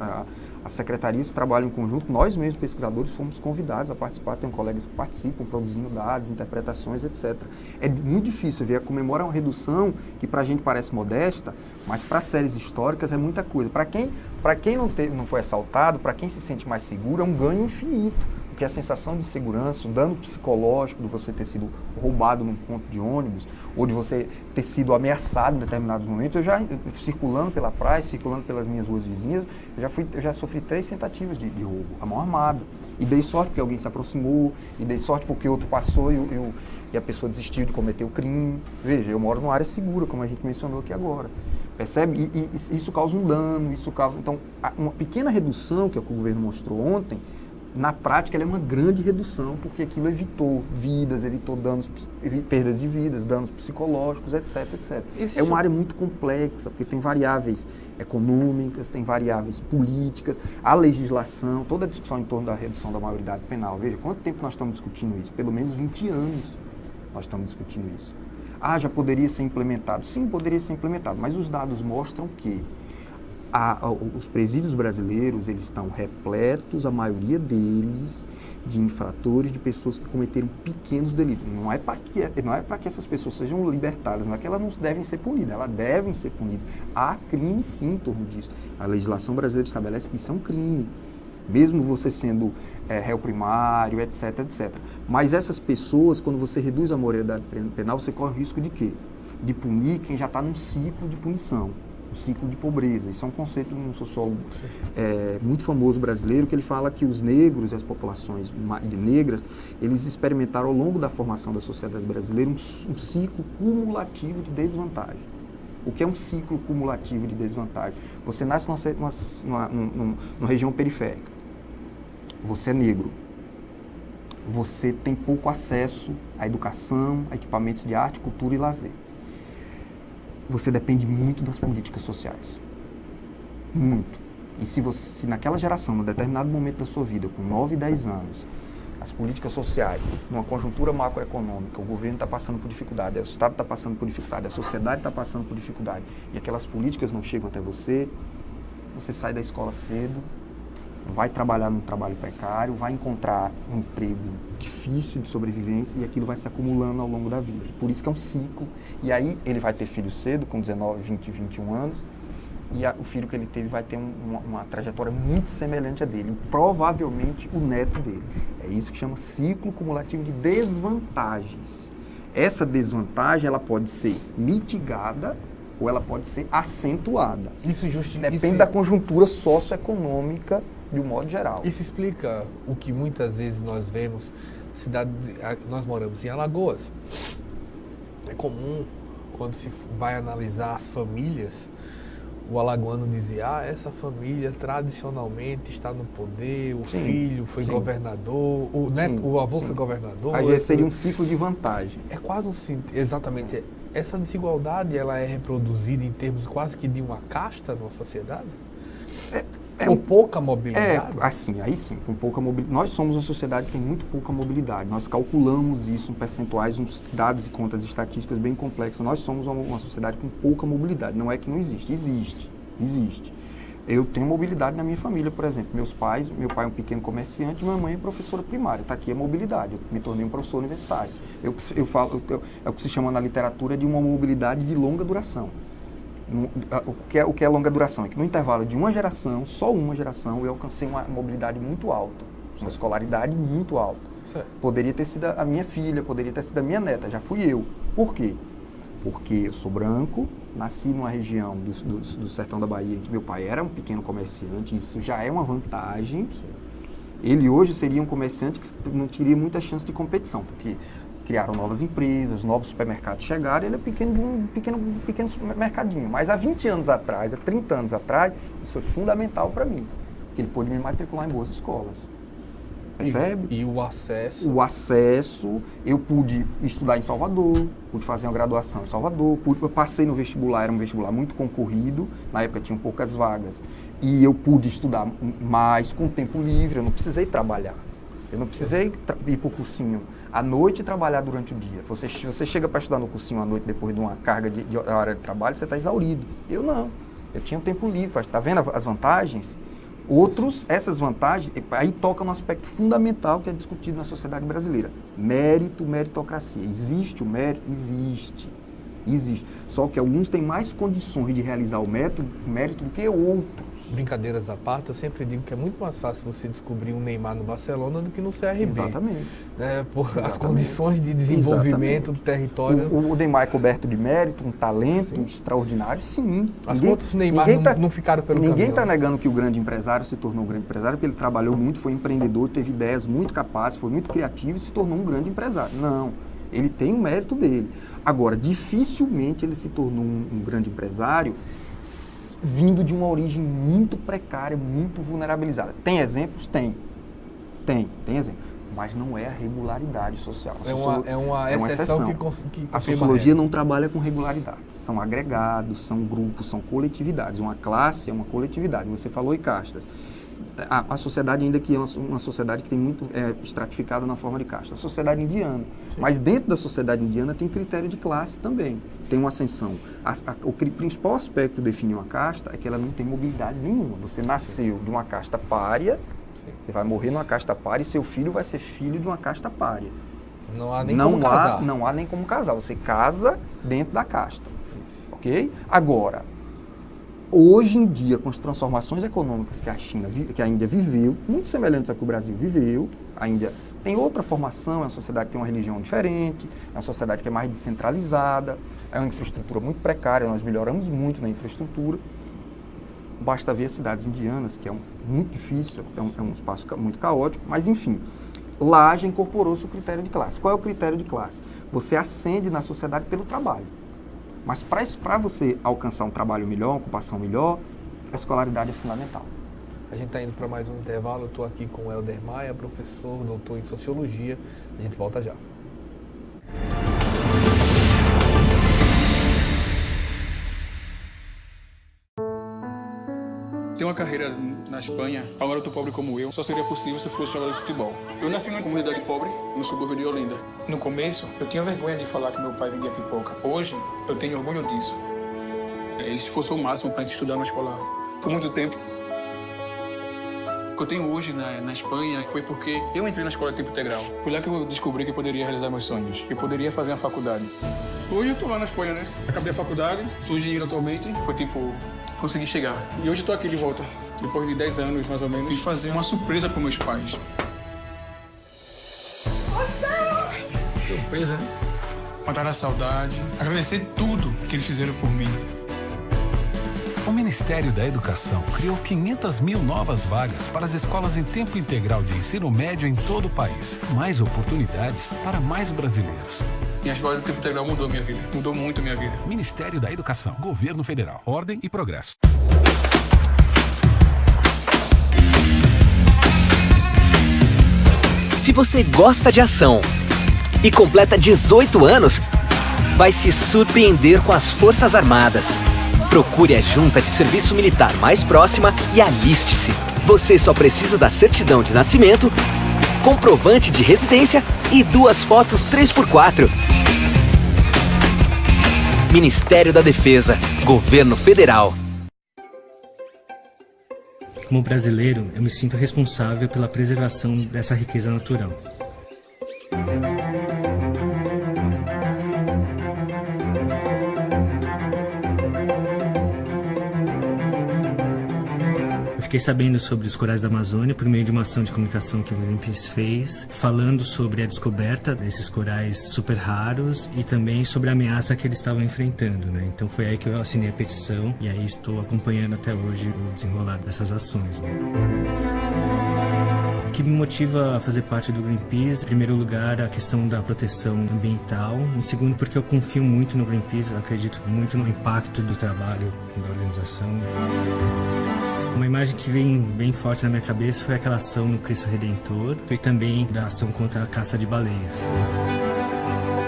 As secretarias trabalham em conjunto, nós mesmos, pesquisadores, fomos convidados a participar, tem colegas que participam, produzindo dados, interpretações, etc. É muito difícil ver, comemorar uma redução que para a gente parece modesta, mas para séries históricas é muita coisa. Para quem não foi assaltado, para quem se sente mais seguro, é um ganho infinito. Porque a sensação de segurança, o dano psicológico de você ter sido roubado num ponto de ônibus, ou de você ter sido ameaçado em determinados momentos, circulando pela praia, circulando pelas minhas ruas vizinhas, eu já sofri 3 tentativas de roubo, a mão armada. E dei sorte porque alguém se aproximou, e dei sorte porque outro passou e a pessoa desistiu de cometer o crime. Veja, eu moro numa área segura, como a gente mencionou aqui agora. Percebe? E isso causa um dano, Então, uma pequena redução que o governo mostrou ontem, na prática, ela é uma grande redução, porque aquilo evitou vidas, evitou perdas de vidas, danos psicológicos, etc, etc. É uma área muito complexa, porque tem variáveis econômicas, tem variáveis políticas, a legislação, toda a discussão em torno da redução da maioridade penal. Veja, quanto tempo nós estamos discutindo isso? Pelo menos 20 anos nós estamos discutindo isso. Já poderia ser implementado. Sim, poderia ser implementado, mas os dados mostram que os presídios brasileiros, eles estão repletos, a maioria deles, de infratores, de pessoas que cometeram pequenos delitos. Não é para que essas pessoas sejam libertadas, não é que elas não devem ser punidas, elas devem ser punidas. Há crime sim em torno disso. A legislação brasileira estabelece que isso é um crime, mesmo você sendo réu primário, etc, etc. Mas essas pessoas, quando você reduz a maioridade penal, você corre o risco de quê? De punir quem já está num ciclo de punição. o ciclo de pobreza. Isso é um conceito de um sociólogo muito famoso brasileiro, que ele fala que os negros e as populações negras, eles experimentaram ao longo da formação da sociedade brasileira um ciclo cumulativo de desvantagem. O que é um ciclo cumulativo de desvantagem? Você nasce numa região periférica, você é negro, você tem pouco acesso à educação, a equipamentos de arte, cultura e lazer. Você depende muito das políticas sociais. Muito. E se naquela geração, num determinado momento da sua vida, com 9, 10 anos, as políticas sociais, numa conjuntura macroeconômica, o governo está passando por dificuldade, o Estado está passando por dificuldade, a sociedade está passando por dificuldade, e aquelas políticas não chegam até você, você sai da escola cedo, vai trabalhar num trabalho precário, vai encontrar um emprego difícil de sobrevivência e aquilo vai se acumulando ao longo da vida. Por isso que é um ciclo. E aí ele vai ter filho cedo, com 19, 20, 21 anos, e o filho que ele teve vai ter uma trajetória muito semelhante à dele, e provavelmente o neto dele. É isso que chama ciclo cumulativo de desvantagens. Essa desvantagem ela pode ser mitigada ou ela pode ser acentuada. Depende da conjuntura socioeconômica de um modo geral. Isso explica o que muitas vezes nós vemos, nós moramos em Alagoas. É comum, quando se vai analisar as famílias, o alagoano dizer, essa família tradicionalmente está no poder, o filho foi governador, o avô foi governador. Às vezes seria um ciclo de vantagem. É quase exatamente. Essa desigualdade, ela é reproduzida em termos quase que de uma casta numa sociedade? Com pouca mobilidade? Aí sim, com pouca mobilidade. Nós somos uma sociedade que tem muito pouca mobilidade. Nós calculamos isso em percentuais, uns dados e contas estatísticas bem complexas. Nós somos uma sociedade com pouca mobilidade. Não é que não existe, existe. Eu tenho mobilidade na minha família, por exemplo. Meu pai é um pequeno comerciante, minha mãe é professora primária. Está aqui a mobilidade. Eu me tornei um professor universitário. É o que se chama na literatura de uma mobilidade de longa duração. O que é longa duração? É que no intervalo de uma geração, só uma geração, eu alcancei uma mobilidade muito alta, uma escolaridade muito alta. Certo. Poderia ter sido a minha filha, poderia ter sido a minha neta, já fui eu. Por quê? Porque eu sou branco, nasci numa região do sertão da Bahia, em que meu pai era um pequeno comerciante, isso já é uma vantagem. Sim. Ele hoje seria um comerciante que não teria muita chance de competição, porque criaram novas empresas, novos supermercados chegaram, ele é pequeno de um pequeno mercadinho. Mas há 20 anos atrás, há 30 anos atrás, isso foi fundamental para mim, porque ele pôde me matricular em boas escolas. Percebe? E o acesso? O acesso, eu pude estudar em Salvador, pude fazer uma graduação em Salvador, eu passei no vestibular, era um vestibular muito concorrido, na época tinham poucas vagas, e eu pude estudar mais com tempo livre, eu não precisei trabalhar. Eu não precisei ir para o cursinho à noite e trabalhar durante o dia. Você chega para estudar no cursinho à noite depois de uma carga de hora de trabalho, você está exaurido. Eu não. Eu tinha um tempo livre. Está vendo as vantagens? Essas vantagens, aí toca um aspecto fundamental que é discutido na sociedade brasileira. Mérito, meritocracia. Existe o mérito? Existe. Só que alguns têm mais condições de realizar o mérito do que outros. Brincadeiras à parte, eu sempre digo que é muito mais fácil você descobrir um Neymar no Barcelona do que no CRB. Exatamente. As condições de desenvolvimento do território. O Neymar é coberto de mérito, um talento extraordinário, sim. As contas do Neymar não ficaram pelo caminho. Ninguém está negando que o grande empresário se tornou um grande empresário, porque ele trabalhou muito, foi empreendedor, teve ideias muito capazes, foi muito criativo e se tornou um grande empresário. Não. Ele tem o mérito dele. Agora, dificilmente ele se tornou um grande empresário vindo de uma origem muito precária, muito vulnerabilizada. Tem exemplos? Tem exemplos. Mas não é a regularidade social. É uma exceção que a sociologia não trabalha com regularidades. São agregados, são grupos, são coletividades. Uma classe é uma coletividade. Você falou em castas. A sociedade ainda que é uma sociedade que tem muito estratificada na forma de casta. A sociedade indiana. Sim. Mas dentro da sociedade indiana tem critério de classe também. Tem uma ascensão. O principal aspecto que define uma casta é que ela não tem mobilidade nenhuma. Você nasceu de uma casta pária, você vai morrer numa casta pária e seu filho vai ser filho de uma casta pária. Não há nem como casar. Não há nem como casar. Você casa dentro da casta. Isso. Ok? Agora, hoje em dia, com as transformações econômicas que a Índia viveu, muito semelhantes ao que o Brasil viveu, a Índia tem outra formação, é uma sociedade que tem uma religião diferente, é uma sociedade que é mais descentralizada, é uma infraestrutura muito precária, nós melhoramos muito na infraestrutura. Basta ver as cidades indianas, que é muito difícil, é um espaço muito caótico, mas enfim, lá já incorporou-se o critério de classe. Qual é o critério de classe? Você ascende na sociedade pelo trabalho, mas para você alcançar um trabalho melhor, uma ocupação melhor, a escolaridade é fundamental. A gente está indo para mais um intervalo, eu estou aqui com o Helder Maia, professor, doutor em Sociologia, a gente volta já. Ter uma carreira na Espanha, para um garoto pobre como eu, só seria possível se fosse jogador de futebol. Eu nasci numa comunidade pobre, no subúrbio de Olinda. No começo, eu tinha vergonha de falar que meu pai vendia pipoca. Hoje, eu tenho orgulho disso. Ele se esforçou o máximo para a gente estudar na escola por muito tempo. O que eu tenho hoje na Espanha foi porque eu entrei na escola de tempo integral. Foi lá que eu descobri que eu poderia realizar meus sonhos, que eu poderia fazer uma faculdade. Hoje eu tô lá na Espanha, né? Acabei a faculdade, sou engenheiro atualmente, foi tipo... consegui chegar. E hoje eu tô aqui de volta, depois de 10 anos, mais ou menos, e fazer uma surpresa para meus pais. Surpresa, né? Matar a saudade, agradecer tudo que eles fizeram por mim. O Ministério da Educação criou 500 mil novas vagas para as escolas em tempo integral de ensino médio em todo o país. Mais oportunidades para mais brasileiros. E a escola do tempo integral mudou minha vida. Mudou muito minha vida. Ministério da Educação, Governo Federal, Ordem e Progresso. Se você gosta de ação e completa 18 anos, vai se surpreender com as Forças Armadas. Procure a junta de serviço militar mais próxima e aliste-se. Você só precisa da certidão de nascimento, comprovante de residência e 2 fotos 3x4. Ministério da Defesa, Governo Federal. Como brasileiro, eu me sinto responsável pela preservação dessa riqueza natural. Fiquei sabendo sobre os corais da Amazônia por meio de uma ação de comunicação que o Greenpeace fez, falando sobre a descoberta desses corais super raros e também sobre a ameaça que eles estavam enfrentando, né? Então foi aí que eu assinei a petição e aí estou acompanhando até hoje o desenrolar dessas ações, né? O que me motiva a fazer parte do Greenpeace, em primeiro lugar, a questão da proteção ambiental, em segundo, porque eu confio muito no Greenpeace, eu acredito muito no impacto do trabalho da organização. Uma imagem que vem bem forte na minha cabeça foi aquela ação no Cristo Redentor e também da ação contra a caça de baleias.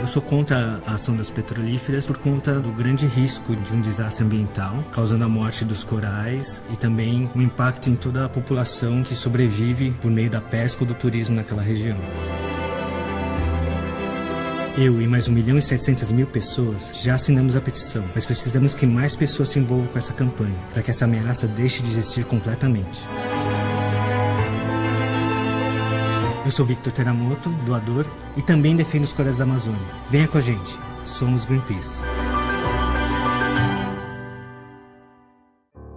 Eu sou contra a ação das petrolíferas por conta do grande risco de um desastre ambiental, causando a morte dos corais e também um impacto em toda a população que sobrevive por meio da pesca ou do turismo naquela região. Eu e mais 1.700.000 pessoas já assinamos a petição, mas precisamos que mais pessoas se envolvam com essa campanha, para que essa ameaça deixe de existir completamente. Eu sou Victor Teramoto, doador, e também defendo os corais da Amazônia. Venha com a gente, somos Greenpeace.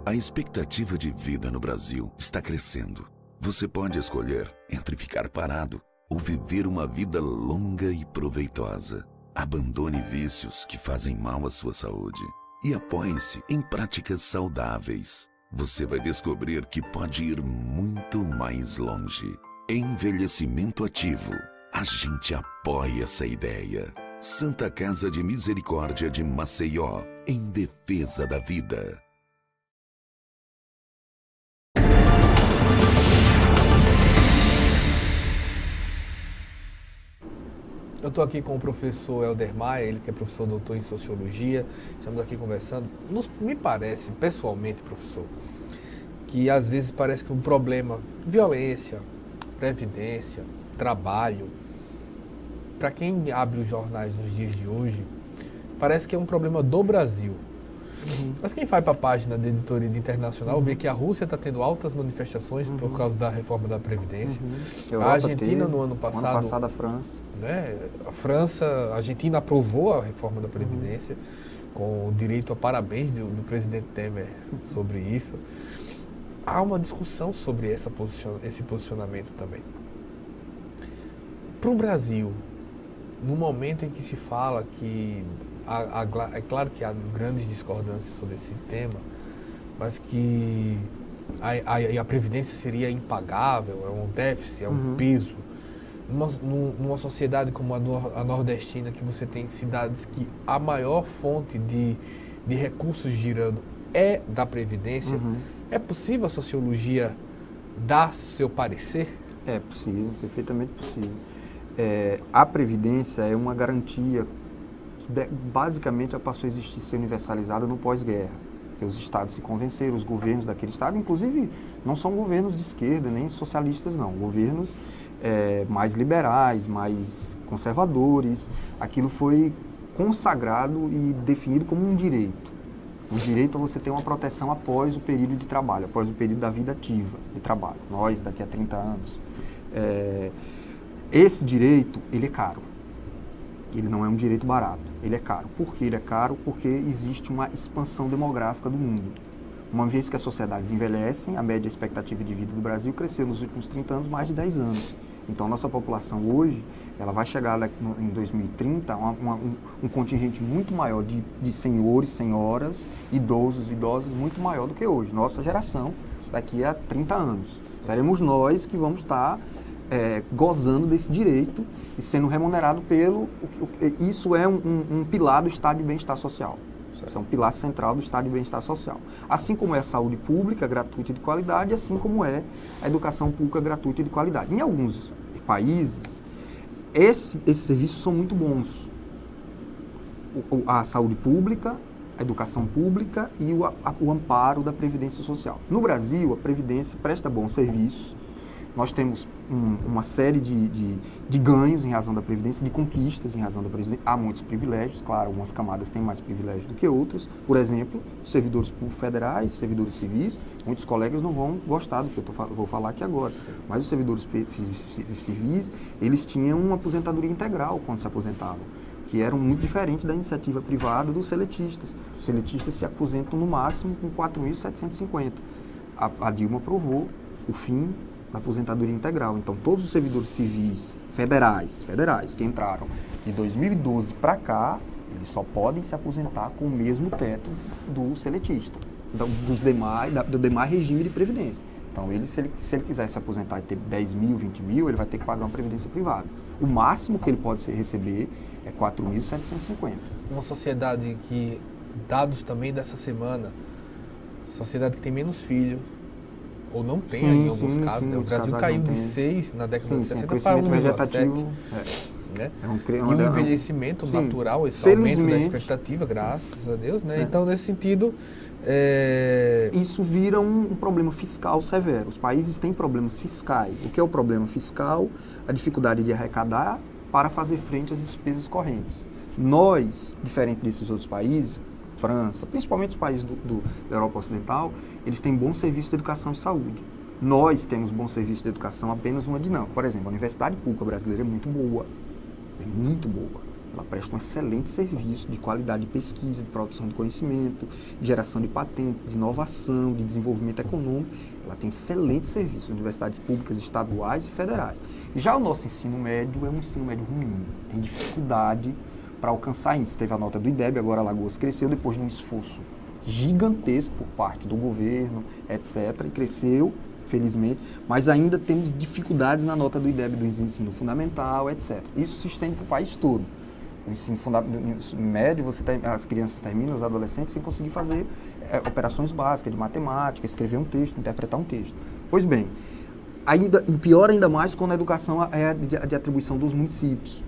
A expectativa de vida no Brasil está crescendo. Você pode escolher entre ficar parado ou viver uma vida longa e proveitosa. Abandone vícios que fazem mal à sua saúde e apoie-se em práticas saudáveis. Você vai descobrir que pode ir muito mais longe. Envelhecimento ativo. A gente apoia essa ideia. Santa Casa de Misericórdia de Maceió, em defesa da vida. Eu estou aqui com o professor Helder Maia, ele que é professor doutor em Sociologia. Estamos aqui conversando. Me parece, pessoalmente, professor, que às vezes parece que um problema, violência, previdência, trabalho, para quem abre os jornais nos dias de hoje, parece que é um problema do Brasil. Mas quem vai para a página da editoria de internacional vê que a Rússia está tendo altas manifestações por causa da reforma da Previdência. A Argentina, no ano passado, a França. Né, a Argentina aprovou a reforma da Previdência, com o direito a parabéns do presidente Temer sobre isso. Há uma discussão sobre esse posicionamento também. para o Brasil, no momento em que se fala que, é claro que há grandes discordâncias sobre esse tema, mas que a Previdência seria impagável, é um déficit, é um peso. Numa sociedade como a nordestina, que você tem cidades que a maior fonte de recursos girando é da Previdência, é possível a sociologia dar seu parecer? É possível, perfeitamente possível. A Previdência é uma garantia que basicamente já passou a existir, ser universalizada no pós-guerra. Porque os estados se convenceram, os governos daquele estado, inclusive não são governos de esquerda, nem socialistas não, governos mais liberais, mais conservadores. Aquilo foi consagrado e definido como um direito. O direito a você ter uma proteção após o período de trabalho, após o período da vida ativa de trabalho. Nós, daqui a 30 anos. Esse direito, ele é caro. Ele não é um direito barato, ele é caro. Por que ele é caro? Porque existe uma expansão demográfica do mundo. Uma vez que as sociedades envelhecem, a média expectativa de vida do Brasil cresceu nos últimos 30 anos mais de 10 anos. Então, a nossa população hoje, ela vai chegar em 2030 um contingente muito maior de senhores, senhoras, idosos, idosas, muito maior do que hoje. Nossa geração, daqui a 30 anos. Seremos nós que vamos estar gozando desse direito e sendo remunerado pelo... Isso é um pilar do estado de bem-estar social. Isso é um pilar central do estado de bem-estar social. Assim como é a saúde pública gratuita e de qualidade, assim como é a educação pública gratuita e de qualidade. Em alguns países, esses serviços são muito bons. A saúde pública, a educação pública e o amparo da Previdência Social. No Brasil, a Previdência presta bons serviços. Nós temos uma série de ganhos em razão da Previdência, de conquistas em razão da Previdência. Há muitos privilégios, claro, algumas camadas têm mais privilégios do que outras. Por exemplo, os servidores públicos federais, servidores civis, muitos colegas não vão gostar do que eu vou falar aqui agora, mas os servidores civis, eles tinham uma aposentadoria integral quando se aposentavam, que eram muito diferente da iniciativa privada dos seletistas. Os seletistas se aposentam no máximo com 4.750. A Dilma aprovou o fim da aposentadoria integral. Então, todos os servidores civis federais que entraram de 2012 para cá, eles só podem se aposentar com o mesmo teto do seletista, do demais regime de previdência. Então, se ele quiser se aposentar e ter 10 mil, 20 mil, ele vai ter que pagar uma previdência privada. O máximo que ele pode receber é 4.750. Uma sociedade que, dados também dessa semana, sociedade que tem menos filhos, ou não tem em alguns casos, né? O Brasil caiu de 6 na década de 60 para 1,7. Né? E o envelhecimento natural, esse aumento da expectativa, graças a Deus, né? Então, nesse sentido... Isso vira um problema fiscal severo. Os países têm problemas fiscais. O que é o problema fiscal? A dificuldade de arrecadar para fazer frente às despesas correntes. Nós, diferente desses outros países, França, principalmente os países da Europa Ocidental, eles têm bom serviço de educação e saúde. Nós temos bom serviço de educação apenas uma dinâmica. Por exemplo, a Universidade Pública Brasileira é muito boa. Ela presta um excelente serviço de qualidade de pesquisa, de produção de conhecimento, de geração de patentes, de inovação, de desenvolvimento econômico. Ela tem excelente serviço, universidades públicas, estaduais e federais. Já o nosso ensino médio é um ensino médio ruim, tem dificuldade para alcançar índice. Teve a nota do IDEB, agora Alagoas cresceu depois de um esforço gigantesco por parte do governo, etc. E cresceu, felizmente, mas ainda temos dificuldades na nota do IDEB do ensino fundamental, etc. Isso se estende para o país todo. No ensino médio, as crianças terminam, os adolescentes, sem conseguir fazer operações básicas de matemática, escrever um texto, interpretar um texto. Pois bem, pior ainda mais quando a educação é de atribuição dos municípios.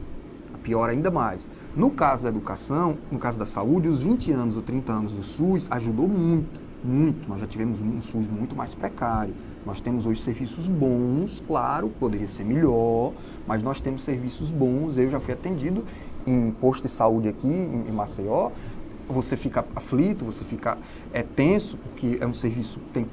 Pior ainda mais. No caso da educação, no caso da saúde, os 20 anos ou 30 anos do SUS ajudou muito. Nós já tivemos um SUS muito mais precário. Nós temos hoje serviços bons, claro, poderia ser melhor, mas nós temos serviços bons. Eu já fui atendido em posto de saúde aqui em Maceió. Você fica aflito, você fica tenso, porque é um serviço que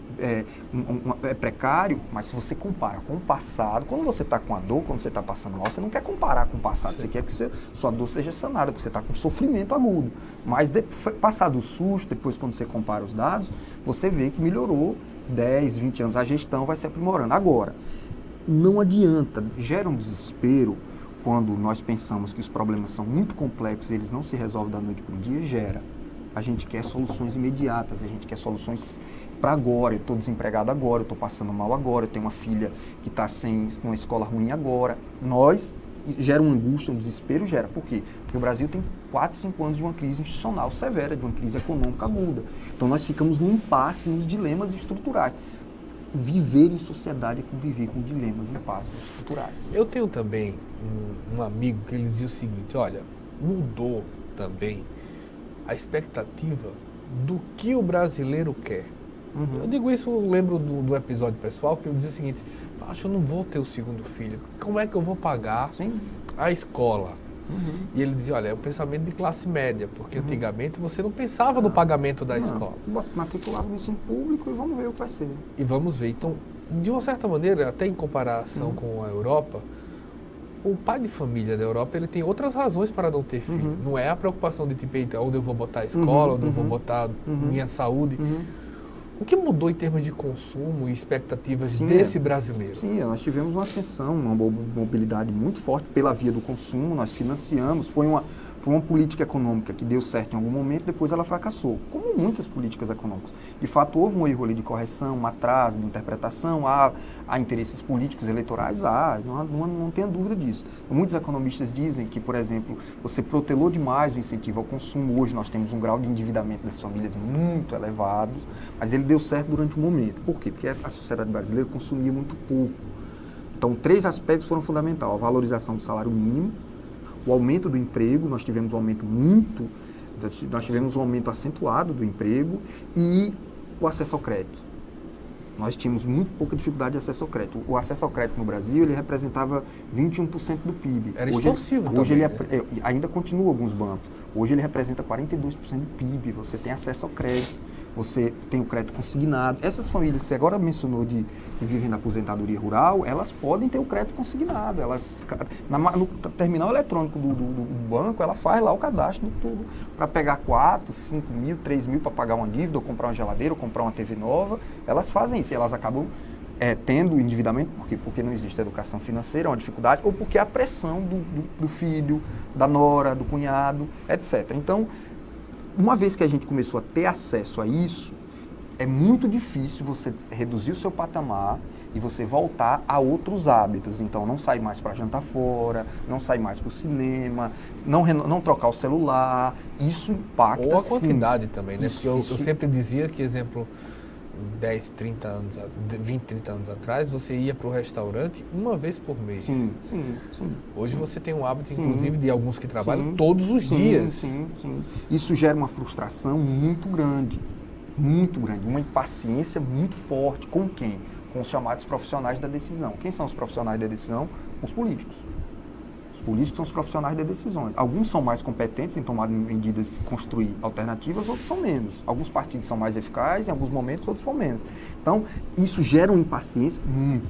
é precário, mas se você compara com o passado, quando você está com a dor, quando você está passando mal, você não quer comparar com o passado, você quer que sua dor seja sanada, porque você está com sofrimento agudo. Mas passado o susto, depois quando você compara os dados, você vê que melhorou 10, 20 anos, a gestão vai se aprimorando. Agora, não adianta, gera um desespero quando nós pensamos que os problemas são muito complexos e eles não se resolvem da noite para o dia, gera. A gente quer soluções imediatas, a gente quer soluções para agora. Eu estou desempregado agora, eu estou passando mal agora, eu tenho uma filha que está numa escola ruim agora. Gera uma angústia, um desespero, gera. Por quê? Porque o Brasil tem 4, 5 anos de uma crise institucional severa, de uma crise econômica aguda. Então nós ficamos num impasse, nos dilemas estruturais. Viver em sociedade é conviver com dilemas e impasses estruturais. Eu tenho também um amigo que ele dizia o seguinte, olha, mudou também a expectativa do que o brasileiro quer. Eu digo isso, eu lembro do episódio pessoal, que ele dizia o seguinte, acho que eu não vou ter o segundo filho, como é que eu vou pagar a escola? E ele dizia, olha, é um pensamento de classe média, porque antigamente você não pensava no pagamento da escola. Matriculava no ensino público e vamos ver o que vai ser. E vamos ver. Então, de uma certa maneira, até em comparação com a Europa, o pai de família da Europa, ele tem outras razões para não ter filho. Não é a preocupação de tipo, onde eu vou botar a escola, onde eu vou botar minha saúde. O que mudou em termos de consumo e expectativas desse brasileiro? Sim, nós tivemos uma ascensão, uma mobilidade muito forte pela via do consumo, nós financiamos, foi uma política econômica que deu certo em algum momento, depois ela fracassou, como muitas políticas econômicas. De fato, houve um erro ali de correção, um atraso de interpretação, há interesses políticos, eleitorais, não tenha dúvida disso. Muitos economistas dizem que, por exemplo, você protelou demais o incentivo ao consumo, hoje nós temos um grau de endividamento das famílias muito elevado, mas ele deu certo durante um momento. Por quê? Porque a sociedade brasileira consumia muito pouco. Então, 3 aspectos foram fundamentais: a valorização do salário mínimo, o aumento do emprego, nós tivemos um aumento acentuado do emprego e o acesso ao crédito. Nós tínhamos muito pouca dificuldade de acesso ao crédito. O acesso ao crédito no Brasil, ele representava 21% do PIB. Era extorsivo também. Hoje ele ainda continua alguns bancos. Hoje ele representa 42% do PIB. Você tem acesso ao crédito, você tem o crédito consignado. Essas famílias, você agora mencionou que vivem na aposentadoria rural, elas podem ter o crédito consignado. No terminal eletrônico do banco, ela faz lá o cadastro de tudo. Para pegar 4, 5 mil, 3 mil para pagar uma dívida, ou comprar uma geladeira, ou comprar uma TV nova, elas fazem isso. E elas acabam tendo endividamento, por quê? Porque não existe educação financeira, é uma dificuldade, ou porque há pressão do filho, da nora, do cunhado, etc. Então, uma vez que a gente começou a ter acesso a isso, é muito difícil você reduzir o seu patamar e você voltar a outros hábitos. Então, não sair mais para jantar fora, não sair mais para o cinema, não trocar o celular. Isso impacta, ou a quantidade também, né? Porque eu sempre dizia que, exemplo, 10, 30 anos, 20, 30 anos atrás, você ia para o restaurante uma vez por mês. Sim. Hoje você tem um hábito, inclusive, de alguns que trabalham todos os dias. Sim. Isso gera uma frustração muito grande, uma impaciência muito forte. Com quem? Com os chamados profissionais da decisão. Quem são os profissionais da decisão? Os políticos. Os políticos são os profissionais das decisões. Alguns são mais competentes em tomar medidas e construir alternativas, outros são menos. Alguns partidos são mais eficazes, em alguns momentos, outros são menos. Então, isso gera uma impaciência muito.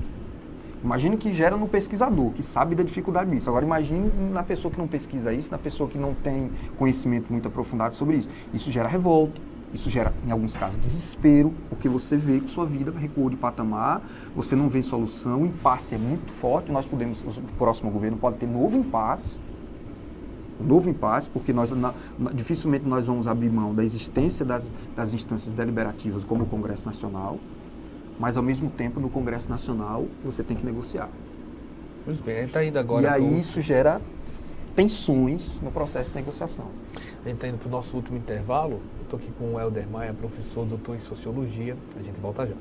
Imagine que gera no pesquisador, que sabe da dificuldade disso. Agora, imagine na pessoa que não pesquisa isso, na pessoa que não tem conhecimento muito aprofundado sobre isso. Isso gera revolta. Isso gera, em alguns casos, desespero, porque você vê que sua vida recuou de patamar, você não vê solução, o impasse é muito forte, o próximo governo pode ter novo impasse, porque dificilmente nós vamos abrir mão da existência das instâncias deliberativas como o Congresso Nacional, mas, ao mesmo tempo, no Congresso Nacional, você tem que negociar. Pois bem, a gente está indo agora... E aí isso gera tensões no processo de negociação. A gente está indo para o nosso último intervalo. Estou aqui com o Helder Maia, professor, doutor em Sociologia. A gente volta já.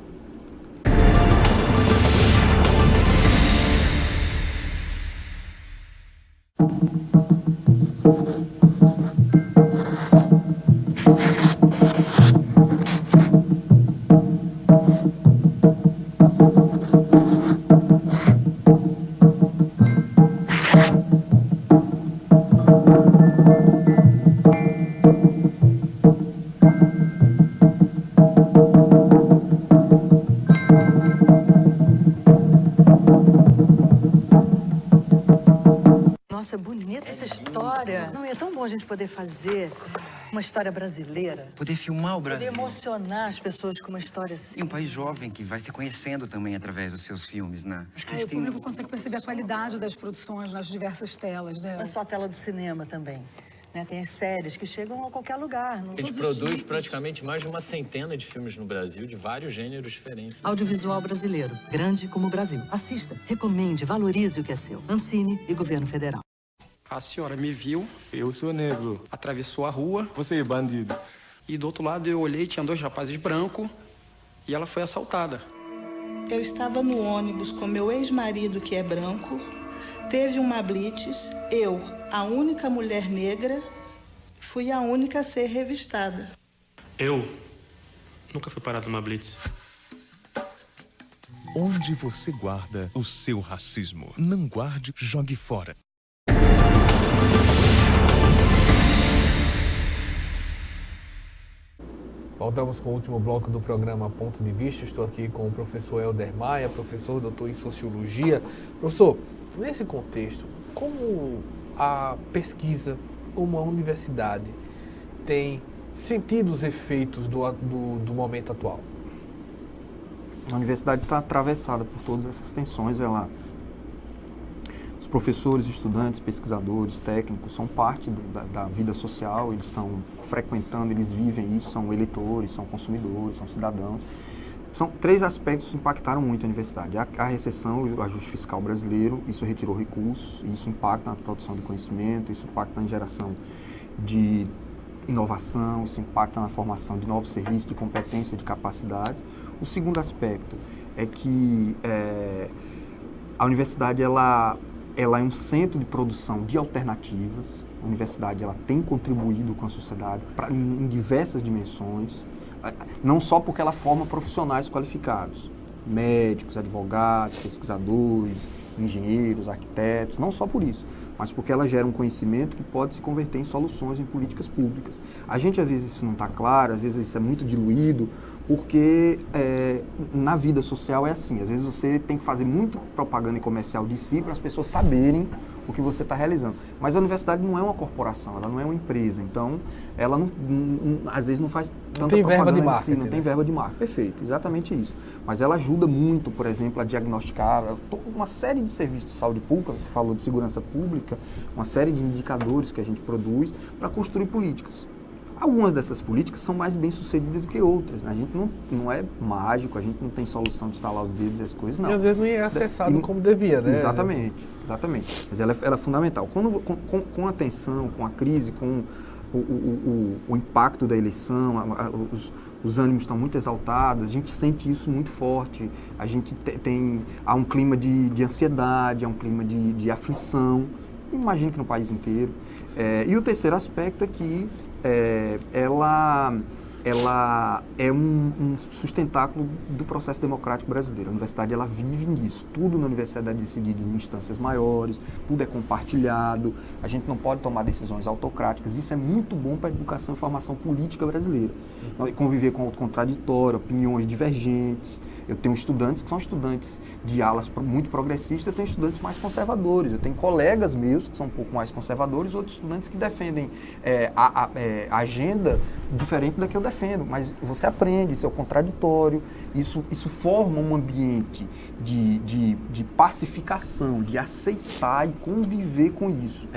gente poder fazer uma história brasileira. Poder filmar o Brasil. Poder emocionar as pessoas com uma história assim. E um país jovem que vai se conhecendo também através dos seus filmes, né? Acho que a gente O público consegue perceber a qualidade das produções nas diversas telas, né? Não é só a tela do cinema também. Né? Tem as séries que chegam a qualquer lugar. A gente produz praticamente mais de uma centena de filmes no Brasil, de vários gêneros diferentes. Audiovisual brasileiro, grande como o Brasil. Assista, recomende, valorize o que é seu. Ancine e Governo Federal. A senhora me viu. Eu sou negro. Atravessou a rua. Você é bandido. E do outro lado eu olhei, tinha 2 rapazes brancos e ela foi assaltada. Eu estava no ônibus com meu ex-marido, que é branco. Teve uma blitz. Eu, a única mulher negra, fui a única a ser revistada. Eu nunca fui parado numa blitz. Onde você guarda o seu racismo? Não guarde, jogue fora. Voltamos com o último bloco do programa Ponto de Vista. Estou aqui com o professor Helder Maia, professor doutor em Sociologia. Professor, nesse contexto, como a pesquisa, como a universidade tem sentido os efeitos do momento atual? A universidade está atravessada por todas essas tensões. Os professores, estudantes, pesquisadores, técnicos são parte da vida social, eles estão frequentando, eles vivem isso, são eleitores, são consumidores, são cidadãos. São 3 aspectos que impactaram muito a universidade. A recessão e o ajuste fiscal brasileiro, isso retirou recursos, isso impacta na produção de conhecimento, isso impacta na geração de inovação, isso impacta na formação de novos serviços, de competência, de capacidades. O segundo aspecto é que a universidade ela é um centro de produção de alternativas. A universidade ela tem contribuído com a sociedade em diversas dimensões, não só porque ela forma profissionais qualificados, médicos, advogados, pesquisadores, engenheiros, arquitetos, não só por isso, mas porque ela gera um conhecimento que pode se converter em soluções, em políticas públicas. A gente, às vezes, isso não está claro, às vezes isso é muito diluído, porque na vida social é assim, às vezes você tem que fazer muito propaganda e comercial de si para as pessoas saberem o que você está realizando. Mas a universidade não é uma corporação, ela não é uma empresa, então ela às vezes não faz tanta propaganda de si, não tem verba de marketing. Perfeito, exatamente isso. Mas ela ajuda muito, por exemplo, a diagnosticar uma série de serviços de saúde pública, você falou de segurança pública, uma série de indicadores que a gente produz para construir políticas. Algumas dessas políticas são mais bem-sucedidas do que outras, né? A gente não é mágico, a gente não tem solução de estalar os dedos e as coisas, não. E às vezes não é acessado como devia, né? Exatamente. Mas ela é fundamental. Com a tensão, com a crise, com o impacto da eleição, os ânimos estão muito exaltados, a gente sente isso muito forte, a gente há um clima de ansiedade, há um clima de aflição, imagino que no país inteiro. E o terceiro aspecto é que ela é um sustentáculo do processo democrático brasileiro. A universidade ela vive nisso. Tudo na universidade é decidido em instâncias maiores, tudo é compartilhado, a gente não pode tomar decisões autocráticas. Isso é muito bom para a educação e formação política brasileira. Conviver com o contraditório, opiniões divergentes. Eu tenho estudantes que são estudantes de alas muito progressistas, eu tenho estudantes mais conservadores, eu tenho colegas meus que são um pouco mais conservadores, outros estudantes que defendem a agenda diferente da que eu defendo, mas você aprende, isso é o contraditório, isso forma um ambiente de pacificação, de aceitar e conviver com isso.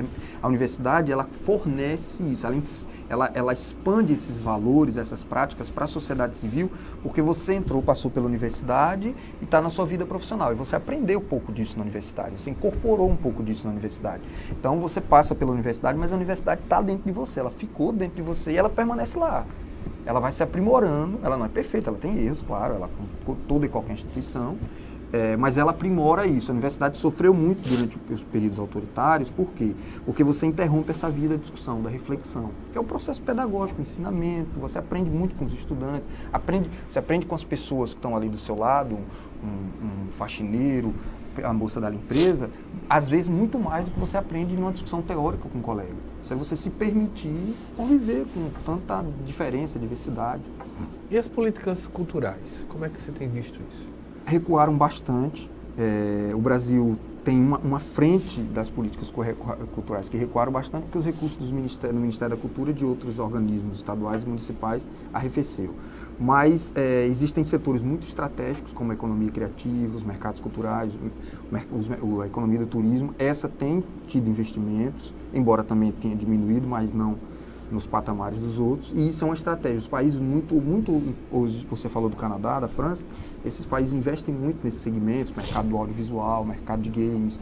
A universidade, ela fornece isso, ela expande esses valores, essas práticas para a sociedade civil, porque você passou pela universidade e está na sua vida profissional, e você aprendeu um pouco disso na universidade, você incorporou um pouco disso na universidade. Então você passa pela universidade, mas a universidade está dentro de você, ela ficou dentro de você e ela permanece lá. Ela vai se aprimorando, ela não é perfeita, ela tem erros, claro, ela como toda e qualquer instituição, mas ela aprimora isso. A universidade sofreu muito durante os períodos autoritários, por quê? Porque você interrompe essa vida da discussão, da reflexão, que é o processo pedagógico, o ensinamento, você aprende muito com os estudantes, você aprende com as pessoas que estão ali do seu lado, um faxineiro, a moça da limpeza, às vezes muito mais do que você aprende numa discussão teórica com um colega. Isso é você se permitir conviver com tanta diferença, diversidade. E as políticas culturais, como é que você tem visto isso? Recuaram bastante. O Brasil tem uma frente das políticas culturais que recuaram bastante, porque os recursos do Ministério da Cultura e de outros organismos estaduais e municipais arrefeceu. Mas existem setores muito estratégicos, como a economia criativa, os mercados culturais, a economia do turismo. Essa tem tido investimentos, embora também tenha diminuído, mas não nos patamares dos outros, e isso é uma estratégia. Os países hoje você falou do Canadá, da França, esses países investem muito nesses segmentos, mercado do audiovisual, mercado de games,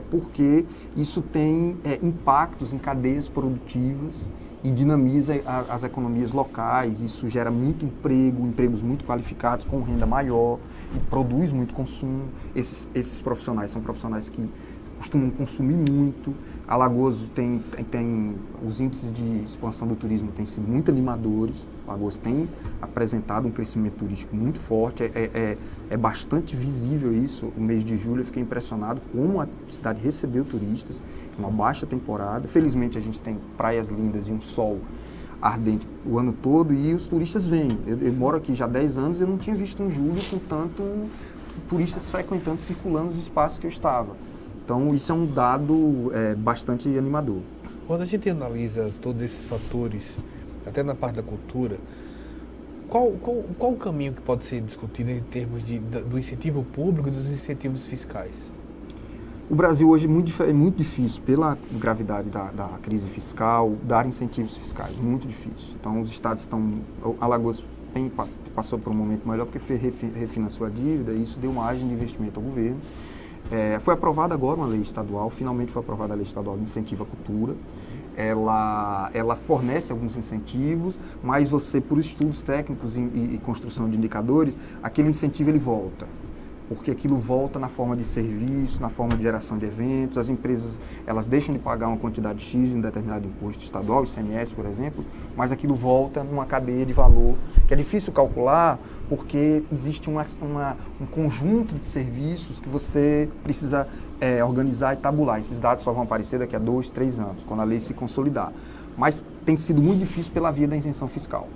porque isso tem impactos em cadeias produtivas e dinamiza as economias locais. Isso gera muito emprego, empregos muito qualificados, com renda maior, e produz muito consumo. Esses profissionais são profissionais que costumam consumir muito. Alagoas tem os índices de expansão do turismo têm sido muito animadores. Alagoas tem apresentado um crescimento turístico muito forte. É bastante visível isso. O mês de julho eu fiquei impressionado como a cidade recebeu turistas, uma baixa temporada. Felizmente a gente tem praias lindas e um sol ardente o ano todo, e os turistas vêm. Eu moro aqui já há 10 anos e eu não tinha visto um julho com tanto turistas frequentando, circulando nos espaços que eu estava. Então, isso é um dado bastante animador. Quando a gente analisa todos esses fatores, até na parte da cultura, qual o caminho que pode ser discutido em termos do incentivo público e dos incentivos fiscais? O Brasil hoje é muito difícil, pela gravidade da crise fiscal, dar incentivos fiscais, muito difícil. Então, os estados Alagoas passou por um momento melhor porque refinanciou a dívida, e isso deu margem de investimento ao governo. Foi aprovada agora uma lei estadual, finalmente foi aprovada a lei estadual de incentivo à cultura. Ela fornece alguns incentivos, mas você, por estudos técnicos e construção de indicadores, aquele incentivo ele volta. Porque aquilo volta na forma de serviço, na forma de geração de eventos. As empresas, elas deixam de pagar uma quantidade X em um determinado imposto estadual, ICMS, por exemplo, mas aquilo volta numa cadeia de valor, que é difícil calcular, porque existe um conjunto de serviços que você precisa organizar e tabular. Esses dados só vão aparecer daqui a 2, 3 anos, quando a lei se consolidar. Mas tem sido muito difícil pela via da isenção fiscal.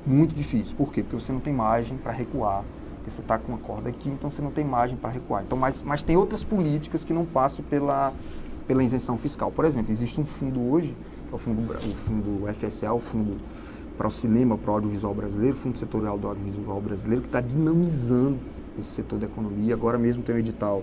Muito difícil. Por quê? Porque você não tem margem para recuar. Você está com uma corda aqui, então você não tem margem para recuar. Então, mas tem outras políticas que não passam pela isenção fiscal. Por exemplo, existe um fundo hoje, que é o fundo FSA, o Fundo para o Cinema, para o Audiovisual Brasileiro, Fundo Setorial do Audiovisual Brasileiro, que está dinamizando esse setor da economia. Agora mesmo tem um edital,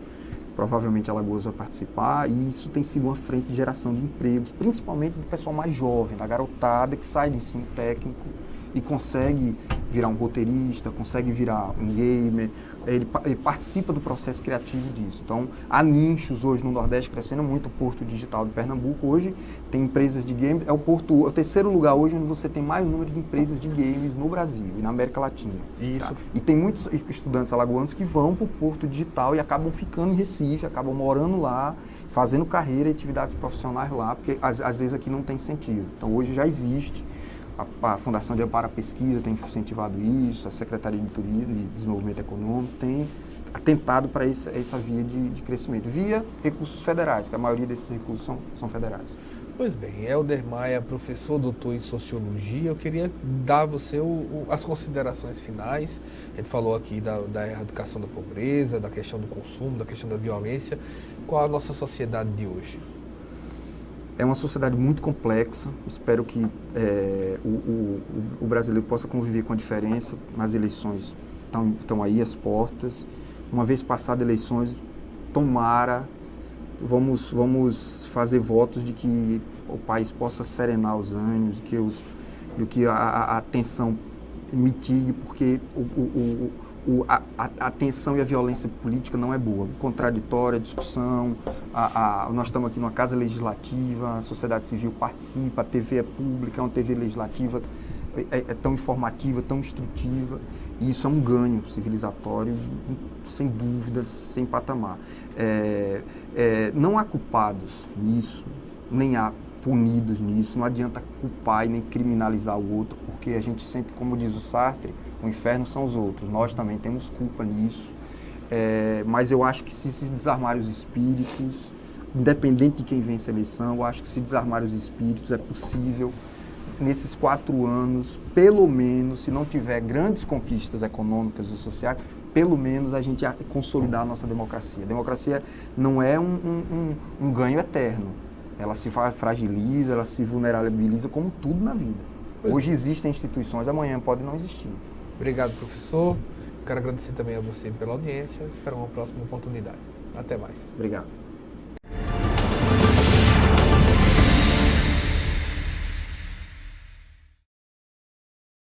provavelmente Alagoas vai participar, e isso tem sido uma frente de geração de empregos, principalmente do pessoal mais jovem, da garotada que sai do ensino técnico e consegue virar um roteirista, consegue virar um gamer, ele participa do processo criativo disso. Então, há nichos hoje no Nordeste crescendo muito. O Porto Digital de Pernambuco hoje tem empresas de games, é o terceiro lugar hoje onde você tem mais número de empresas de games no Brasil e na América Latina. Isso. Tá? E tem muitos estudantes alagoanos que vão para o Porto Digital e acabam ficando em Recife, acabam morando lá, fazendo carreira e atividades profissionais lá, porque às vezes aqui não tem incentivo. Então, hoje já existe. A Fundação de Amparo à Pesquisa tem incentivado isso, a Secretaria de Turismo e Desenvolvimento Econômico tem atentado para essa via de crescimento, via recursos federais, que a maioria desses recursos são federais. Pois bem, Helder Maia, professor doutor em Sociologia, eu queria dar a você as considerações finais. A gente falou aqui da erradicação da pobreza, da questão do consumo, da questão da violência. Qual a nossa sociedade de hoje? É uma sociedade muito complexa. Espero que o brasileiro possa conviver com a diferença. As eleições estão aí às portas. Uma vez passadas eleições, tomara, vamos fazer votos de que o país possa serenar os ânimos, que a tensão mitigue, porque a tensão e a violência política não é boa. Contraditória, discussão, nós estamos aqui numa casa legislativa, a sociedade civil participa, a TV é pública, é uma TV legislativa, é tão informativa, tão instrutiva, e isso é um ganho civilizatório, sem dúvidas, sem patamar. Não há culpados nisso, nem há punidos nisso, não adianta culpar e nem criminalizar o outro, porque a gente sempre, como diz o Sartre, o inferno são os outros, nós também temos culpa nisso, mas eu acho que se desarmarem os espíritos, independente de quem vence a eleição, eu acho que se desarmarem os espíritos é possível, nesses 4 anos, pelo menos, se não tiver grandes conquistas econômicas e sociais, pelo menos, a gente consolidar a nossa democracia. A democracia não é um ganho eterno. Ela se fragiliza, ela se vulnerabiliza como tudo na vida. Hoje existem instituições, amanhã pode não existir. Obrigado, professor. Quero agradecer também a você pela audiência. Espero uma próxima oportunidade. Até mais. Obrigado.